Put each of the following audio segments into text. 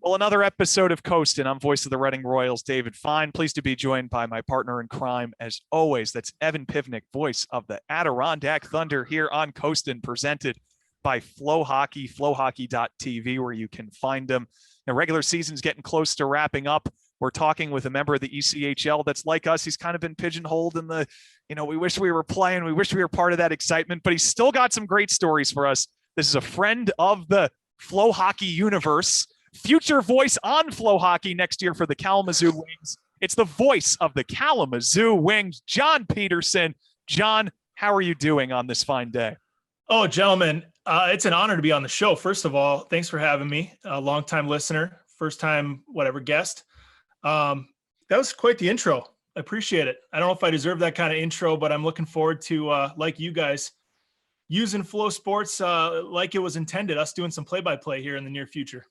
Well, another episode of Coastin. I'm voice of the Reading Royals, David Fine. Pleased to be joined by my partner in crime, as always. That's Evan Pivnik, voice of the Adirondack Thunder here on Coastin, presented by FloHockey, FloHockey.tv, where you can find them. The regular season's getting close to wrapping up. We're talking with a member of the ECHL that's like us. He's kind of been pigeonholed in the, we wish we were playing. We wish we were part of that excitement, but he's still got some great stories for us. This is a friend of the FloHockey universe. Future voice on FloHockey next year for the Kalamazoo Wings. It's the voice of the Kalamazoo Wings, John Peterson. John, how are you doing on this fine day? Oh, gentlemen, it's an honor to be on the show. First of all, thanks for having me. A longtime listener, first time, guest. That was quite the intro. I appreciate it. I don't know if I deserve that kind of intro, but I'm looking forward to, like you guys, using Flow Sports like it was intended, us doing some play-by-play here in the near future.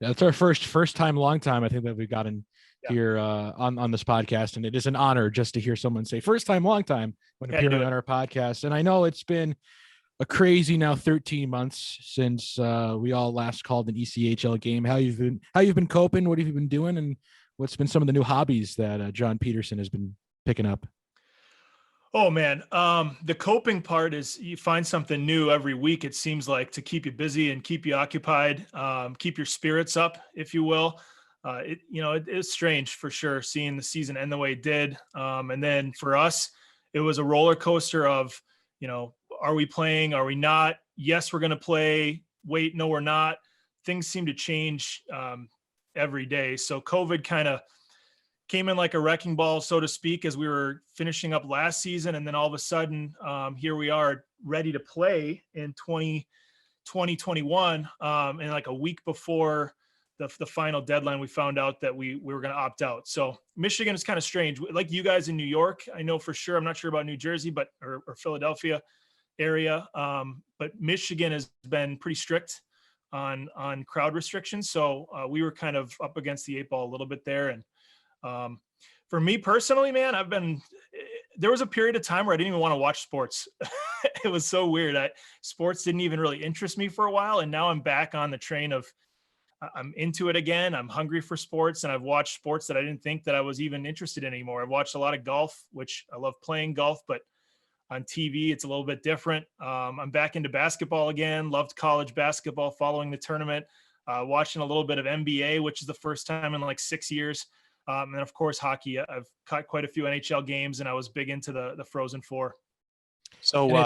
Yeah, it's our first time, long time, I think, that we've gotten here on this podcast. And it is an honor just to hear someone say first time, long time when appearing on our podcast. And I know it's been a crazy now 13 months since we all last called an ECHL game. How you've been coping? What have you been doing? And what's been some of the new hobbies that John Peterson has been picking up? Oh man. The coping part is you find something new every week. It seems like, to keep you busy and keep you occupied, keep your spirits up, if you will. It is strange for sure, seeing the season end the way it did. And then for us, it was a roller coaster of, are we playing? Are we not? Yes, we're going to play. Wait, no, we're not. Things seem to change every day. So COVID kind of came in like a wrecking ball, so to speak, as we were finishing up last season. And then all of a sudden, here we are ready to play in 2021. And like a week before the final deadline, we found out that we were going to opt out. So Michigan is kind of strange. Like you guys in New York, I know for sure, I'm not sure about New Jersey, or Philadelphia area. But Michigan has been pretty strict on crowd restrictions. So we were kind of up against the 8 ball a little bit there. And for me personally, man, there was a period of time where I didn't even want to watch sports. It was so weird. Sports didn't even really interest me for a while. And now I'm back on the train of, I'm into it again. I'm hungry for sports, and I've watched sports that I didn't think that I was even interested in anymore. I've watched a lot of golf, which I love playing golf, but on TV, it's a little bit different. I'm back into basketball again. Loved college basketball following the tournament, watching a little bit of NBA, which is the first time in like 6 years. And of course, hockey. I've caught quite a few NHL games, and I was big into the Frozen Four. So, Go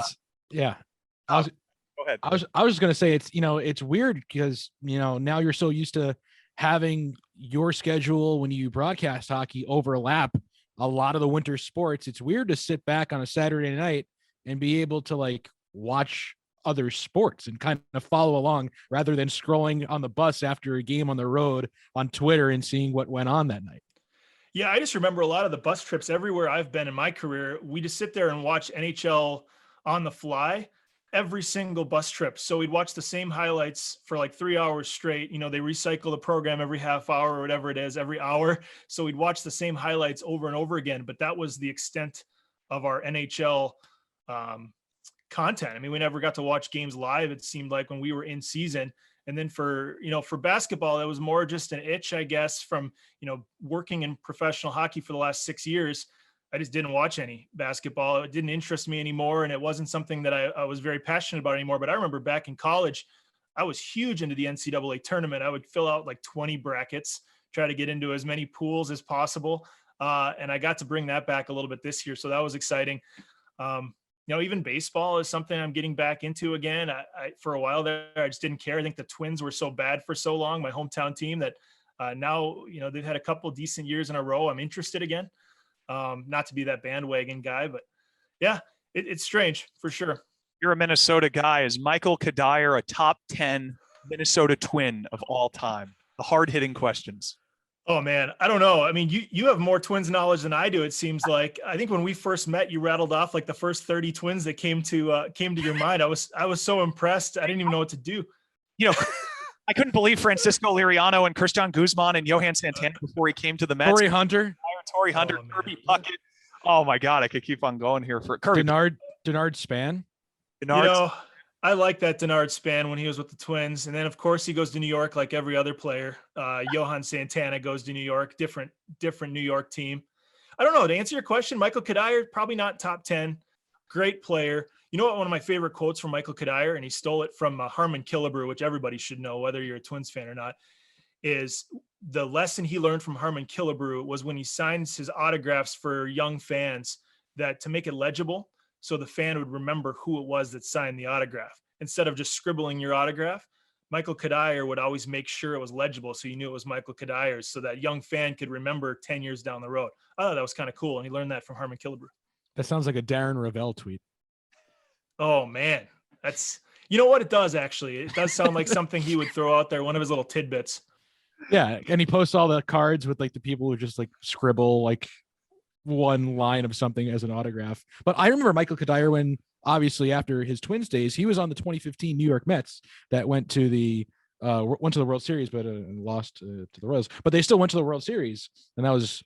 ahead. I was just going to say, it's weird because, now you're so used to having your schedule when you broadcast hockey overlap a lot of the winter sports. It's weird to sit back on a Saturday night and be able to watch other sports and kind of follow along rather than scrolling on the bus after a game on the road on Twitter and seeing what went on that night. Yeah, I just remember a lot of the bus trips everywhere I've been in my career. We just sit there and watch NHL on the fly every single bus trip. So we'd watch the same highlights for like 3 hours straight. They recycle the program every half hour or whatever it is, every hour. So we'd watch the same highlights over and over again. But that was the extent of our NHL content. I mean, we never got to watch games live, it seemed like, when we were in season. And then for basketball, it was more just an itch, I guess, from, working in professional hockey for the last 6 years. I just didn't watch any basketball. It didn't interest me anymore. And it wasn't something that I was very passionate about anymore. But I remember back in college, I was huge into the NCAA tournament. I would fill out like 20 brackets, try to get into as many pools as possible. And I got to bring that back a little bit this year. So that was exciting. Even baseball is something I'm getting back into again. I for a while there, I just didn't care. I think the Twins were so bad for so long, my hometown team, that now, they've had a couple decent years in a row. I'm interested again. Not to be that bandwagon guy, but yeah, it's strange for sure. You're a Minnesota guy. Is Michael Kadire a top 10 Minnesota Twin of all time? The hard-hitting questions. Oh man, I don't know. I mean, you have more Twins knowledge than I do. It seems like. I think when we first met, you rattled off like the first 30 Twins that came to your mind. I was so impressed. I didn't even know what to do. I couldn't believe Francisco Liriano and Christian Guzman and Johan Santana before he came to the Mets. Torrey Hunter, Kirby Puckett. Oh my God, I could keep on going here for Kirby. Denard Span. I like that Denard span when he was with the Twins. And then, of course, he goes to New York like every other player. Johan Santana goes to New York, different New York team. I don't know. To answer your question, Michael Kadire, probably not top 10. Great player. You know what? One of my favorite quotes from Michael Kadire, and he stole it from Harmon Killebrew, which everybody should know, whether you're a Twins fan or not, is the lesson he learned from Harmon Killebrew was when he signs his autographs for young fans, that to make it legible, so the fan would remember who it was that signed the autograph instead of just scribbling your autograph. Michael Kadire would always make sure it was legible, so you knew it was Michael Kadire's, so that young fan could remember 10 years down the road. I thought that was kind of cool, and he learned that from Harmon Killebrew. That sounds like a Darren Ravel tweet. Oh man, that's, you know what, it does actually. It does sound like something he would throw out there, one of his little tidbits. Yeah, and he posts all the cards with like the people who just like scribble like one line of something as an autograph. But I remember Michael Kadire when, obviously after his Twins days, he was on the 2015 New York Mets that went to the World Series, but lost to the Royals. But they still went to the World Series, and that was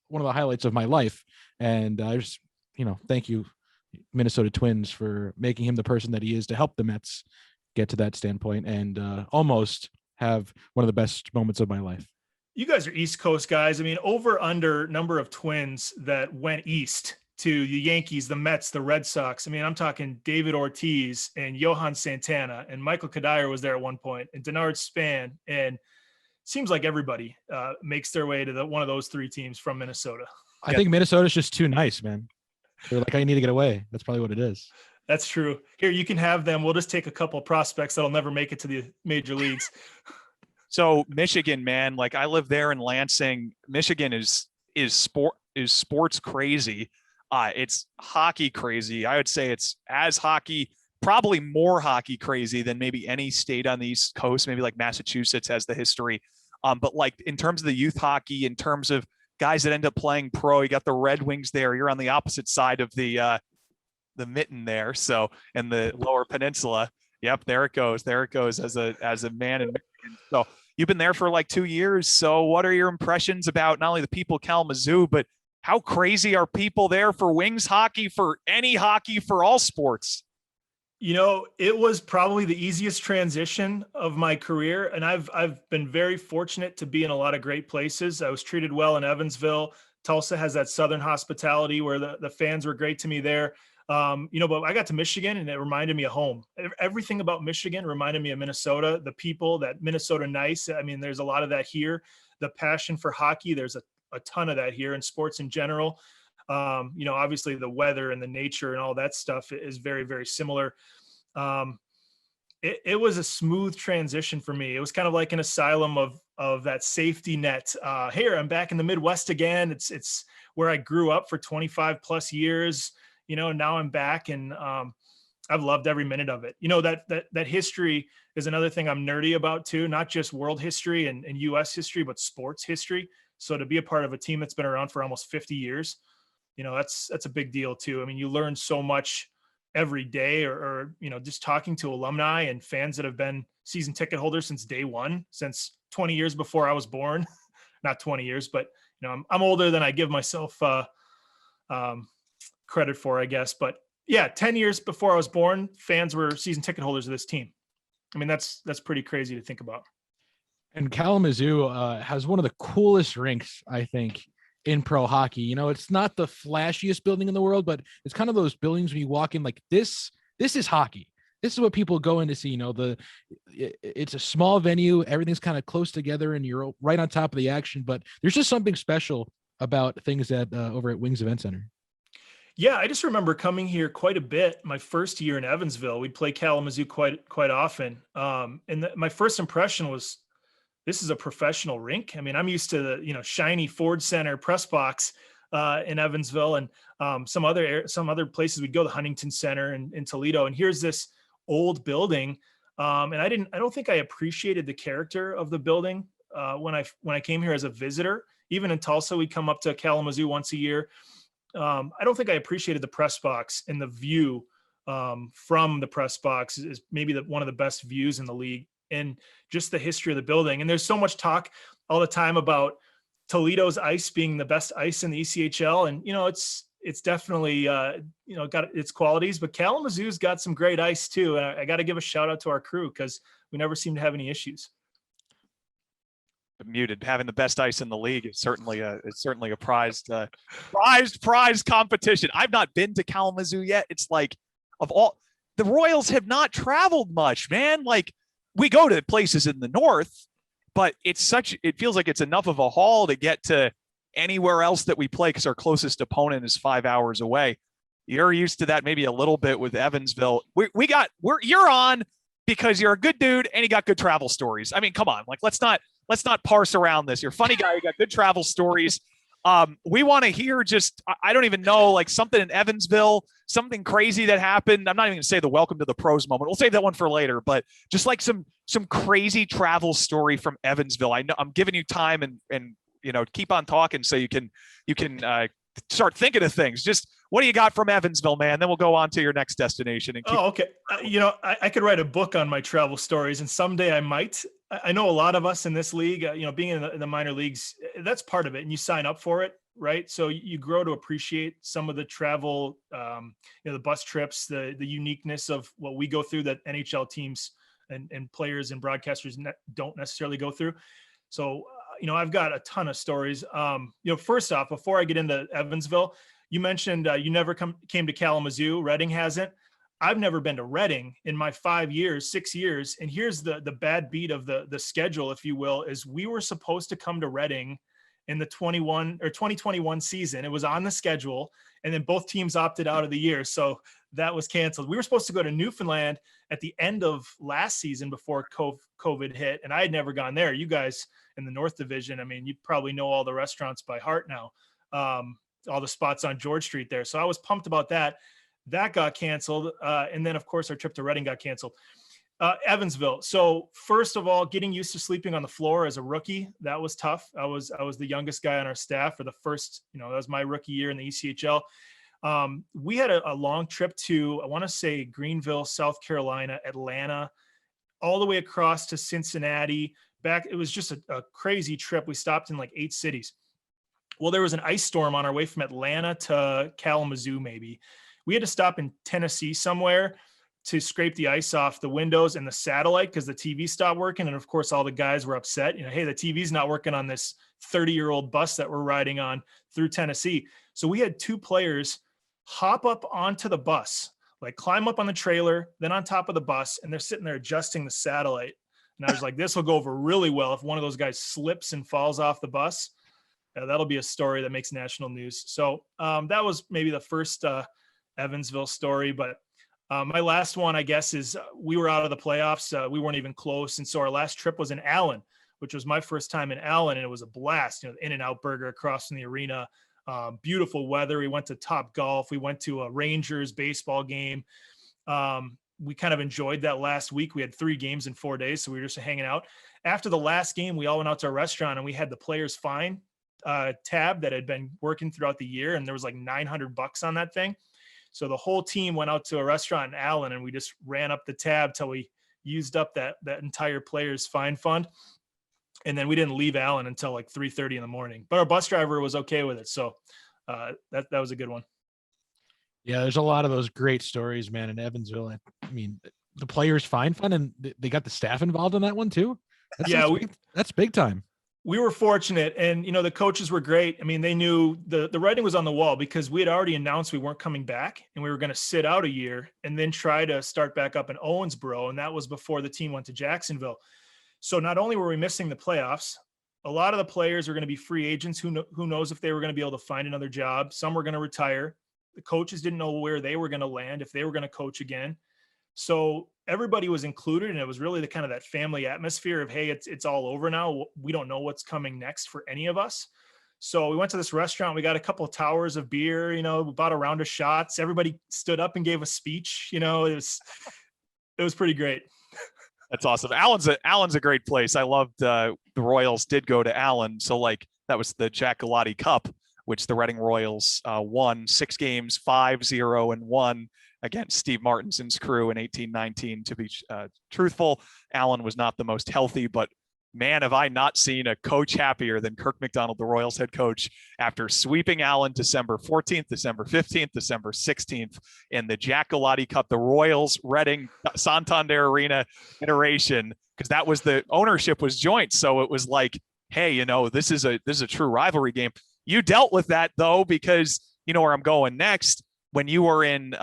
one of the highlights of my life. And I just, thank you, Minnesota Twins, for making him the person that he is to help the Mets get to that standpoint and almost have one of the best moments of my life. You guys are East Coast guys. I mean, over under number of Twins that went east to the Yankees, the Mets, the Red Sox. I mean, I'm talking David Ortiz and Johan Santana, and Michael Kadire was there at one point, and Denard Span, and seems like everybody makes their way to one of those three teams from Minnesota. I think Minnesota's just too nice, man. They're like, I need to get away. That's probably what it is. That's true. Here, you can have them. We'll just take a couple of prospects that'll never make it to the major leagues. So Michigan, man, like I live there in Lansing. Michigan is sports crazy. It's hockey crazy. I would say it's as hockey, probably more hockey crazy than maybe any state on the East Coast. Maybe like Massachusetts has the history. But like in terms of the youth hockey, in terms of guys that end up playing pro, you got the Red Wings there. You're on the opposite side of the Mitten there. So, and the Lower Peninsula. Yep, there it goes. There it goes as a man in Michigan. So you've been there for like 2 years. So what are your impressions about not only the people of Kalamazoo, but how crazy are people there for Wings hockey, for any hockey, for all sports? It was probably the easiest transition of my career. And I've been very fortunate to be in a lot of great places. I was treated well in Evansville. Tulsa has that Southern hospitality where the fans were great to me there. But I got to Michigan and it reminded me of home. Everything about Michigan reminded me of Minnesota, the people, that Minnesota nice. I mean, there's a lot of that here. The passion for hockey, there's a ton of that here, in sports in general. Obviously the weather and the nature and all that stuff is very, very similar. It was a smooth transition for me. It was kind of like an asylum of that safety net. Here, I'm back in the Midwest again. It's where I grew up for 25 plus years. Now I'm back, and I've loved every minute of it. That history is another thing I'm nerdy about too, not just world history and US history, but sports history. So to be a part of a team that's been around for almost 50 years, that's a big deal too. I mean, you learn so much every day, or just talking to alumni and fans that have been season ticket holders since day one, since 20 years before I was born. Not 20 years, but I'm older than I give myself credit for, I guess. But yeah, 10 years before I was born, fans were season ticket holders of this team. I mean, that's pretty crazy to think about. And Kalamazoo has one of the coolest rinks, I think, in pro hockey. It's not the flashiest building in the world, but it's kind of those buildings when you walk in, like this is hockey. This is what people go in to see. It's a small venue. Everything's kind of close together and you're right on top of the action, but there's just something special about things that over at Wings Event Center. Yeah, I just remember coming here quite a bit. My first year in Evansville, we'd play Kalamazoo quite often. My first impression was, this is a professional rink. I mean, I'm used to the shiny Ford Center press box in Evansville, and some other places we'd go, the Huntington Center in Toledo. And here's this old building, and I don't think I appreciated the character of the building when I came here as a visitor. Even in Tulsa, we'd come up to Kalamazoo once a year. I don't think I appreciated the press box, and the view from the press box is maybe one of the best views in the league, and just the history of the building. And there's so much talk all the time about Toledo's ice being the best ice in the ECHL. And, it's definitely, got its qualities, but Kalamazoo's got some great ice too. And I got to give a shout out to our crew because we never seem to have any issues. Muted. Having the best ice in the league is certainly a prized competition. I've not been to Kalamazoo yet. It's like, of all the Royals have not traveled much, man. Like, we go to places in the north, but it feels like it's enough of a haul to get to anywhere else that we play because our closest opponent is 5 hours away. You're used to that maybe a little bit with Evansville. You're on because you're a good dude and you got good travel stories. I mean, come on, like let's not parse around this. You're a funny guy. You got good travel stories. We want to hear I don't even know, like something in Evansville, something crazy that happened. I'm not even gonna say the welcome to the pros moment. We'll save that one for later, but just like some crazy travel story from Evansville. I know I'm giving you time and keep on talking so you can start thinking of things. Just what do you got from Evansville, man? Then we'll go on to your next destination. Okay. I could write a book on my travel stories, and someday I might. I know a lot of us in this league, being in the minor leagues, that's part of it, and you sign up for it, right? So you grow to appreciate some of the travel, the bus trips, the uniqueness of what we go through that NHL teams and players and broadcasters don't necessarily go through. So, I've got a ton of stories. First off, before I get into Evansville, you mentioned you never came to Kalamazoo. Reading hasn't. I've never been to Reading in my 6 years. And here's the bad beat of the schedule, if you will, is we were supposed to come to Reading in the 2021 season. It was on the schedule, and then both teams opted out of the year. So that was canceled. We were supposed to go to Newfoundland at the end of last season before COVID hit, and I had never gone there. You guys in the North Division, I mean, you probably know all the restaurants by heart now, all the spots on George Street there. So I was pumped about that. That got canceled. And then, of course, our trip to Reading got canceled. Evansville. So first of all, getting used to sleeping on the floor as a rookie, that was tough. I was the youngest guy on our staff for the first, that was my rookie year in the ECHL. We had a long trip to, I want to say, Greenville, South Carolina, Atlanta, all the way across to Cincinnati. Back, it was just a crazy trip. We stopped in like 8 cities. Well, there was an ice storm on our way from Atlanta to Kalamazoo, maybe. We had to stop in Tennessee somewhere to scrape the ice off the windows and the satellite because the TV stopped working. And of course, all the guys were upset. Hey, the TV's not working on this 30-year-old bus that we're riding on through Tennessee. So we had 2 players hop up onto the bus, like climb up on the trailer, then on top of the bus, and they're sitting there adjusting the satellite. And I was like, this will go over really well if one of those guys slips and falls off the bus. That'll be a story that makes national news. So that was maybe the first Evansville story. But my last one, I guess, is we were out of the playoffs. We weren't even close. And so our last trip was in Allen, which was my first time in Allen. And it was a blast, the In-N-Out Burger across from the arena. Beautiful weather. We went to Top Golf. We went to a Rangers baseball game. We kind of enjoyed that last week. We had 3 games in 4 days. So we were just hanging out. After the last game, we all went out to a restaurant and we had the players fine tab that had been working throughout the year. And there was like $900 on that thing. So the whole team went out to a restaurant in Allen and we just ran up the tab till we used up that entire players fine fund. And then we didn't leave Allen until like 3:30 in the morning, but our bus driver was okay with it. So that was a good one. Yeah, there's a lot of those great stories, man, in Evansville. I mean, the players fine fun, and they got the staff involved in that one too. That's big time. We were fortunate, and the coaches were great. I mean, they knew the writing was on the wall because we had already announced we weren't coming back, and we were going to sit out a year and then try to start back up in Owensboro, and that was before the team went to Jacksonville. So not only were we missing the playoffs, a lot of the players were going to be free agents. Who knows if they were going to be able to find another job? Some were going to retire. The coaches didn't know where they were going to land, if they were going to coach again. So everybody was included, and it was really the kind of that family atmosphere of, hey, it's all over now. We don't know what's coming next for any of us. So we went to this restaurant. We got a couple of towers of beer, we bought a round of shots. Everybody stood up and gave a speech. It was pretty great. That's awesome. Allen's a great place. I loved the Royals did go to Allen. So that was the Jack Galati Cup, which the Reading Royals won 6 games, 5-0-1 against Steve Martinson's crew in 18-19. To be truthful, Allen was not the most healthy, but man, have I not seen a coach happier than Kirk McDonald, the Royals head coach, after sweeping Allen December 14th, December 15th, December 16th in the Jack Galati Cup, the Royals Reading Santander Arena iteration, because that was the ownership was joint. So it was like, hey, you know, this is a true rivalry game. You dealt with that though, because you know where I'm going next. When you were in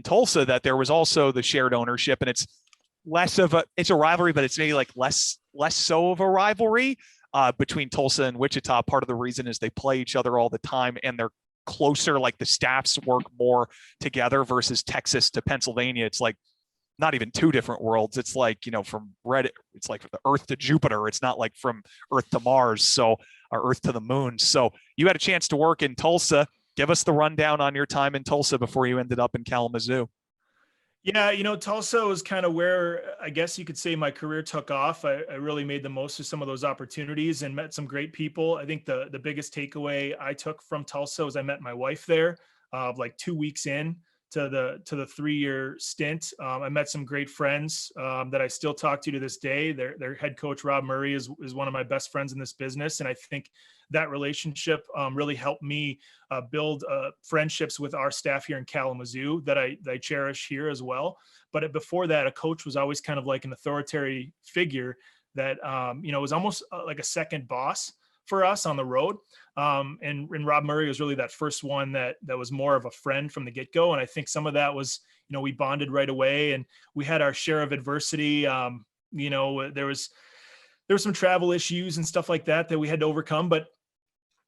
Tulsa, that there was also the shared ownership, and it's a rivalry, but it's maybe like less so of a rivalry between Tulsa and Wichita. Part of the reason is they play each other all the time and they're closer, like the staffs work more together, versus Texas to Pennsylvania. It's like not even two different worlds. It's like, you know, from it's like the Earth to Jupiter. It's not like from Earth to Mars, so or Earth to the moon. So you had a chance to work in Tulsa. Give us the rundown on your time in Tulsa before you ended up in Kalamazoo. Yeah, you know, Tulsa was kind of where I guess you could say my career took off. I really made the most of some of those opportunities and met some great people. I think the biggest takeaway I took from Tulsa was I met my wife there, like 2 weeks in to the 3-year stint. I met some great friends that I still talk to this day. Their head coach, Rob Murray, is one of my best friends in this business. And I think that relationship really helped me build friendships with our staff here in Kalamazoo that I cherish here as well. But before that, a coach was always kind of like an authoritative figure that, you know, was almost like a second boss for us on the road. And Rob Murray was really that first one that was more of a friend from the get-go. And I think some of that was, you know, we bonded right away and we had our share of adversity. You know, there was some travel issues and stuff like that we had to overcome, but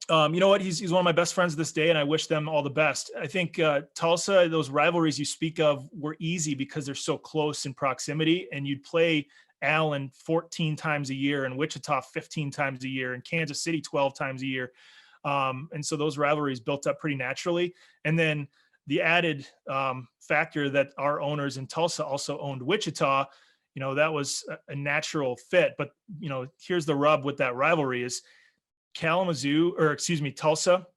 you know what? He's one of my best friends this day, and I wish them all the best. I think Tulsa, those rivalries you speak of were easy because they're so close in proximity, and you'd play Allen 14 times a year and Wichita 15 times a year and Kansas City 12 times a year. And so those rivalries built up pretty naturally. And then the added factor that our owners in Tulsa also owned Wichita, you know, that was a natural fit. But, you know, here's the rub with that rivalry is Tulsa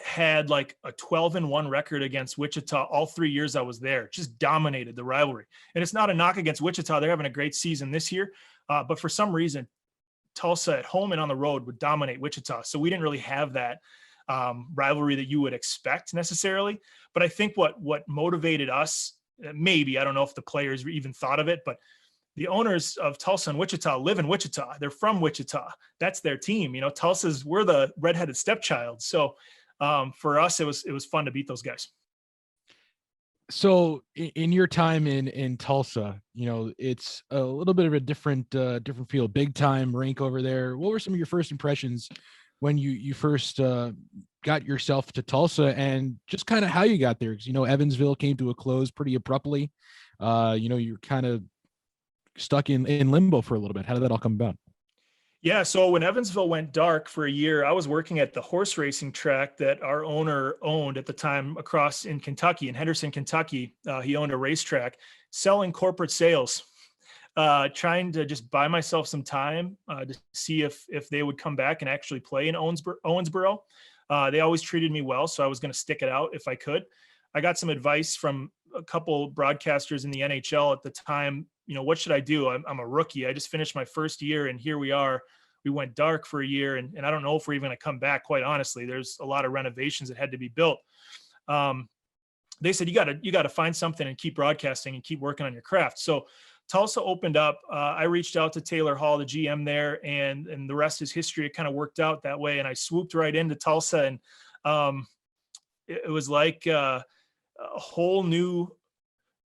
had like a 12-1 record against Wichita all 3 years I was there, just dominated the rivalry. And it's not a knock against Wichita. They're having a great season this year. But for some reason, Tulsa at home and on the road would dominate Wichita. So we didn't really have that rivalry that you would expect necessarily. But I think what motivated us, maybe, I don't know if the players even thought of it, but the owners of Tulsa and Wichita live in Wichita. They're from Wichita. That's their team. You know, we're the redheaded stepchild. So for us, it was fun to beat those guys. So in your time in Tulsa, you know, it's a little bit of a different field, big time rink over there. What were some of your first impressions when you first got yourself to Tulsa, and just kind of how you got there? Because, you know, Evansville came to a close pretty abruptly. You know, you're kind of stuck in limbo for a little bit. How did that all come about? Yeah. So when Evansville went dark for a year, I was working at the horse racing track that our owner owned at the time across in Kentucky, in Henderson, Kentucky. He owned a racetrack selling corporate sales, trying to just buy myself some time to see if they would come back and actually play in Owensboro. They always treated me well, so I was going to stick it out if I could. I got some advice from a couple broadcasters in the NHL at the time. You know, what should I do? I'm a rookie. I just finished my first year, and here we are. We went dark for a year, and I don't know if we're even going to come back, quite honestly. There's a lot of renovations that had to be built. They said, you got to find something and keep broadcasting and keep working on your craft. So Tulsa opened up. I reached out to Taylor Hall, the GM there, and the rest is history. It kind of worked out that way. And I swooped right into Tulsa, and it was like a whole new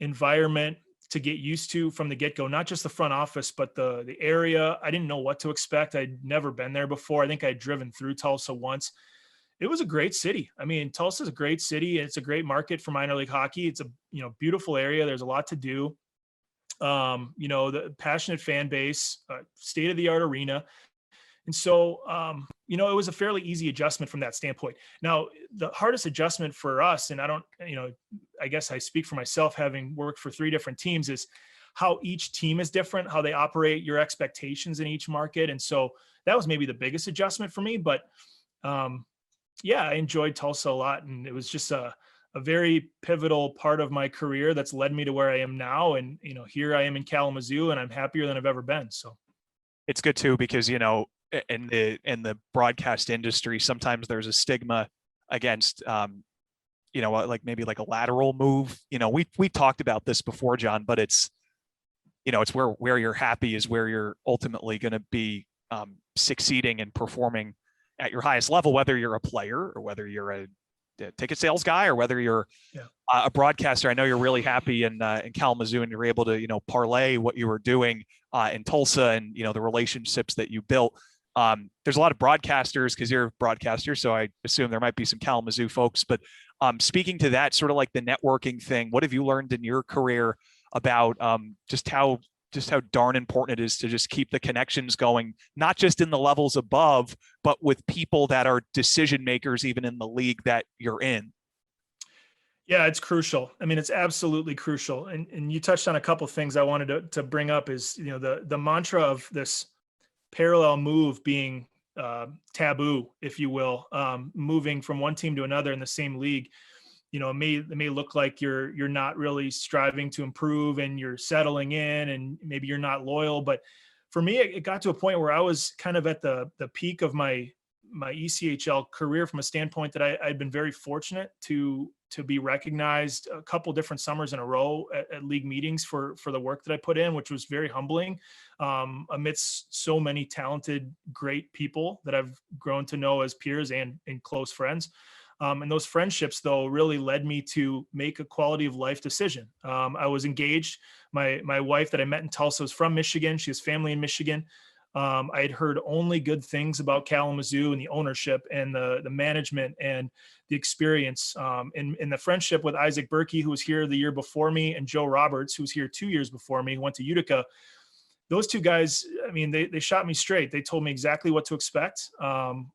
environment to get used to from the get-go, not just the front office, but the area. I didn't know what to expect. I'd never been there before. I think I'd driven through Tulsa once. It was a great city. I mean, Tulsa's a great city. It's a great market for minor league hockey. It's a, you know, beautiful area. There's a lot to do. You know, the passionate fan base, state-of-the-art arena. And so, you know, it was a fairly easy adjustment from that standpoint. Now, the hardest adjustment for us, and I don't, you know, I guess I speak for myself, having worked for 3 different teams, is how each team is different, how they operate, your expectations in each market. And so that was maybe the biggest adjustment for me. But yeah, I enjoyed Tulsa a lot. And it was just a very pivotal part of my career that's led me to where I am now. And, you know, here I am in Kalamazoo, and I'm happier than I've ever been. So. it's good too, because, you know, in the broadcast industry, sometimes there's a stigma against, you know, like maybe like a lateral move. You know, we talked about this before, John, but it's, you know, it's where you're happy is where you're ultimately going to be succeeding and performing at your highest level, whether you're a player or whether you're a ticket sales guy or whether you're a broadcaster. I know you're really happy in Kalamazoo, and you're able to, you know, parlay what you were doing in Tulsa and, you know, the relationships that you built. There's a lot of broadcasters, because you're a broadcaster, so I assume there might be some Kalamazoo folks. But speaking to that, sort of like the networking thing, what have you learned in your career about just how darn important it is to just keep the connections going, not just in the levels above, but with people that are decision makers, even in the league that you're in? Yeah, it's crucial. I mean, it's absolutely crucial. And you touched on a couple of things I wanted to bring up is, you know, the mantra of this parallel move being taboo, if you will, moving from one team to another in the same league. You know, it may look like you're not really striving to improve and you're settling in, and maybe you're not loyal. But for me, it got to a point where I was kind of at the peak of my ECHL career, from a standpoint that I'd been very fortunate to be recognized a couple different summers in a row at league meetings for the work that I put in, which was very humbling, amidst so many talented, great people that I've grown to know as peers and close friends. And those friendships, though, really led me to make a quality of life decision. I was engaged. My wife that I met in Tulsa was from Michigan. She has family in Michigan. I had heard only good things about Kalamazoo and the ownership and the management and the experience, and the friendship with Isaac Berkey, who was here the year before me, and Joe Roberts, who was here 2 years before me, who went to Utica. Those two guys, I mean, they shot me straight. They told me exactly what to expect,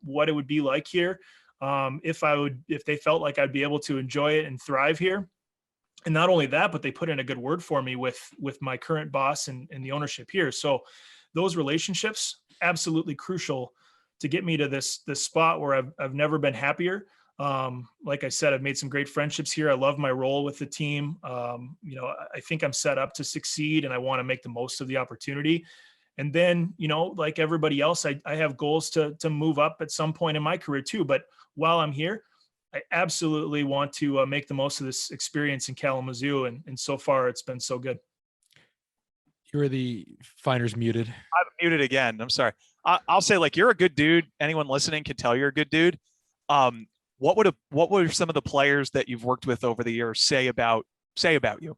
what it would be like here, if they felt like I'd be able to enjoy it and thrive here. And not only that, but they put in a good word for me with my current boss and the ownership here. So those relationships, absolutely crucial to get me to this spot where I've never been happier. Like I said, I've made some great friendships here. I love my role with the team. You know, I think I'm set up to succeed, and I want to make the most of the opportunity. And then, you know, like everybody else, I have goals to move up at some point in my career too. But while I'm here, I absolutely want to make the most of this experience in Kalamazoo. And so far, it's been so good. You're the Finder's muted. I'm muted again. I'm sorry. I'll say, like, you're a good dude. Anyone listening can tell you're a good dude. What would some of the players that you've worked with over the years say about you?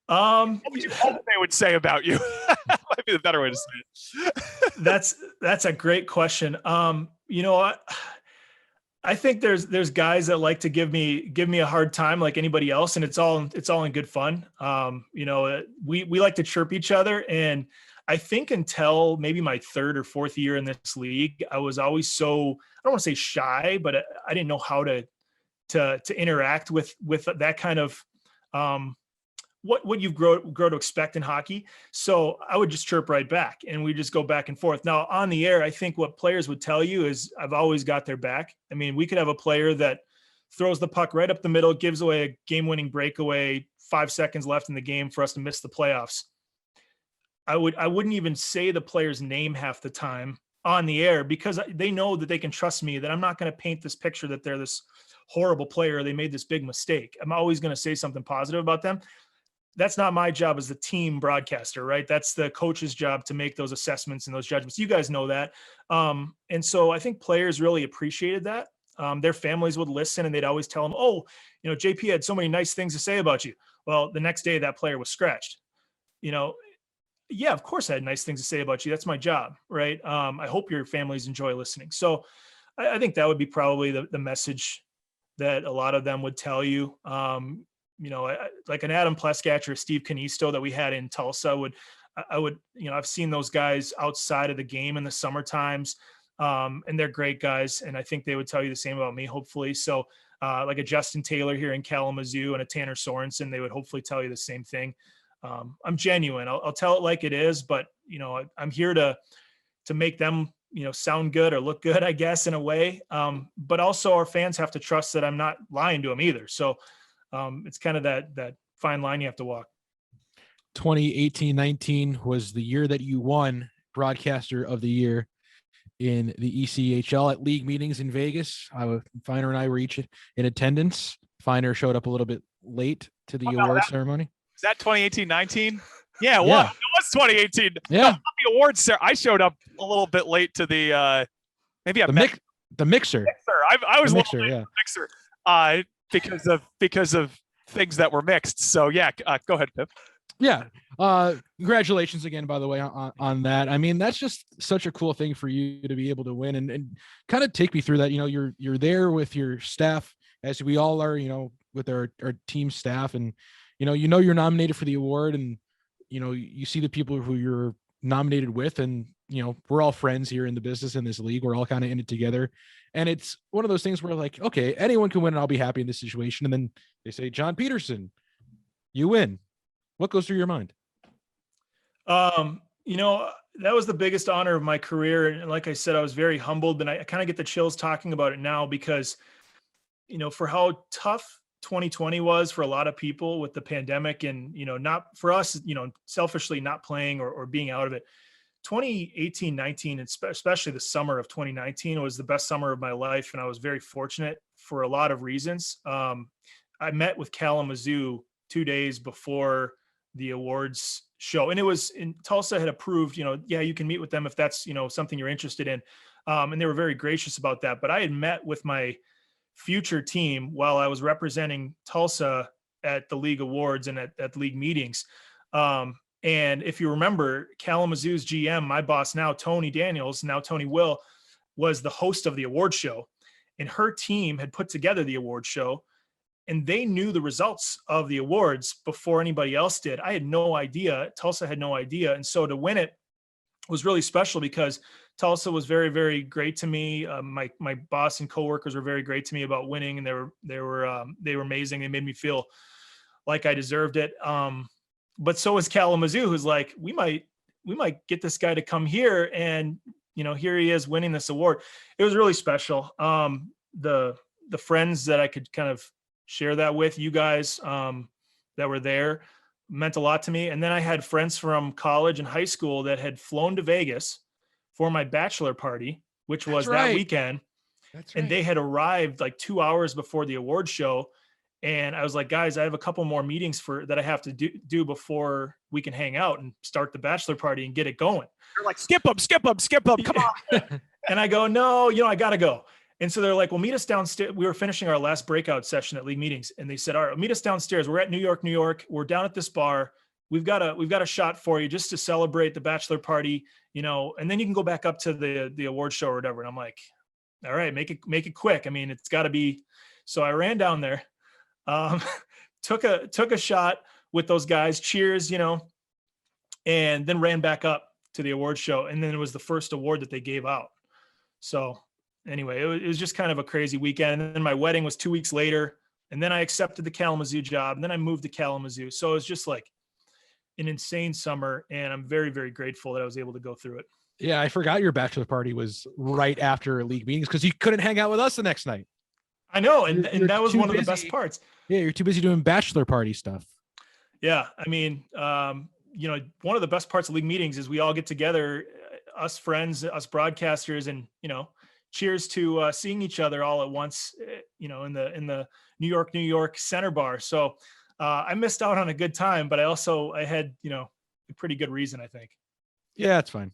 What would you hope they would say about you? Might be the better way to say it. That's a great question. You know, I think there's guys that like to give me a hard time, like anybody else, and it's all in good fun. You know, we like to chirp each other, and I think until maybe my third or fourth year in this league, I was always so, I don't want to say shy, but I didn't know how to interact with that kind of what you've grown to expect in hockey. So I would just chirp right back, and we just go back and forth. Now on the air, I think what players would tell you is I've always got their back. I mean, we could have a player that throws the puck right up the middle, gives away a game-winning breakaway, 5 seconds left in the game for us to miss the playoffs. I wouldn't even say the player's name half the time on the air, because they know that they can trust me, that I'm not going to paint this picture that they're this horrible player, they made this big mistake. I'm always going to say something positive about them. That's not my job as the team broadcaster, right? That's the coach's job to make those assessments and those judgments. You guys know that. And so I think players really appreciated that. Their families would listen, and they'd always tell them, oh, you know, JP had so many nice things to say about you. Well, the next day that player was scratched. You know, yeah, of course I had nice things to say about you. That's my job, right? I hope your families enjoy listening. So I think that would be probably the message that a lot of them would tell you. You know, like an Adam Pleskatch or Steve Canisto that we had in Tulsa I would, you know, I've seen those guys outside of the game in the summer times, and they're great guys. And I think they would tell you the same about me, hopefully. So like a Justin Taylor here in Kalamazoo and a Tanner Sorensen, they would hopefully tell you the same thing. I'm genuine. I'll tell it like it is, but you know, I'm here to make them, you know, sound good or look good, I guess, in a way. But also our fans have to trust that I'm not lying to them either. So it's kind of that fine line you have to walk. 2018-19 was the year that you won Broadcaster of the Year in the ECHL at league meetings in Vegas. Feiner and I were each in attendance. Feiner showed up a little bit late to the award ceremony. Is that 2018-19? Yeah, it Yeah. was. It was 2018. Yeah. No, not the awards ceremony. I showed up a little bit late to the maybe the mixer. I was the a mixer, little late yeah. to the mixer because of things that were mixed. So yeah, go ahead, Pip. Yeah. Congratulations again, by the way, on that. I mean, that's just such a cool thing for you to be able to win and kind of take me through that. You know, you're there with your staff, as we all are, you know, with our team staff, and you know you're nominated for the award, and you know you see the people who you're nominated with, and you know we're all friends here in the business in this league. We're all kind of in it together, and it's one of those things where like, okay, anyone can win, and I'll be happy in this situation. And then they say, John Peterson, you win. What goes through your mind? You know, that was the biggest honor of my career. And like I said, I was very humbled, and I kind of get the chills talking about it now because, you know, for how tough 2020 was for a lot of people with the pandemic and, you know, not for us, you know, selfishly not playing or being out of it. 2018-19, especially the summer of 2019 was the best summer of my life. And I was very fortunate for a lot of reasons. I met with Kalamazoo 2 days before the awards show. And it was in Tulsa had approved, you know, yeah, you can meet with them if that's, you know, something you're interested in. And they were very gracious about that. But I had met with my future team while I was representing Tulsa at the league awards and at league meetings. And if you remember, Kalamazoo's GM, my boss now, Tony Daniels, now Tony Will, was the host of the award show. And her team had put together the award show, and they knew the results of the awards before anybody else did. I had no idea. Tulsa had no idea. And so to win it was really special because Tulsa was very, very great to me. My boss and coworkers were very great to me about winning, and they were amazing. They made me feel like I deserved it. But so was Kalamazoo, who's like, we might get this guy to come here, and you know, here he is winning this award. It was really special. The friends that I could kind of share that with, you guys that were there, meant a lot to me. And then I had friends from college and high school that had flown to Vegas for my bachelor party, which was that weekend. That's right. And they had arrived like 2 hours before the award show. And I was like, guys, I have a couple more meetings that I have to do before we can hang out and start the bachelor party and get it going. They're like, skip them. Come on. And I go, no, you know, I got to go. And so they're like, well, meet us downstairs. We were finishing our last breakout session at league meetings. And they said, all right, meet us downstairs. We're at New York. We're down at this bar. We've got a shot for you just to celebrate the bachelor party, you know, and then you can go back up to the award show or whatever. And I'm like, all right, make it quick. I mean, it's gotta be. So I ran down there, took a shot with those guys, cheers, you know, and then ran back up to the award show. And then it was the first award that they gave out. So anyway, it was just kind of a crazy weekend. And then my wedding was 2 weeks later. And then I accepted the Kalamazoo job. And then I moved to Kalamazoo. So it was just like an insane summer. And I'm very, very grateful that I was able to go through it. Yeah, I forgot your bachelor party was right after league meetings because you couldn't hang out with us the next night. I know. And that was one of the best parts. Yeah, you're too busy doing bachelor party stuff. Yeah. I mean, you know, one of the best parts of league meetings is we all get together, us friends, us broadcasters, and, you know, cheers to seeing each other all at once, you know, in the New York Center Bar. So I missed out on a good time, but I had, you know, a pretty good reason, I think. Yeah, it's fine.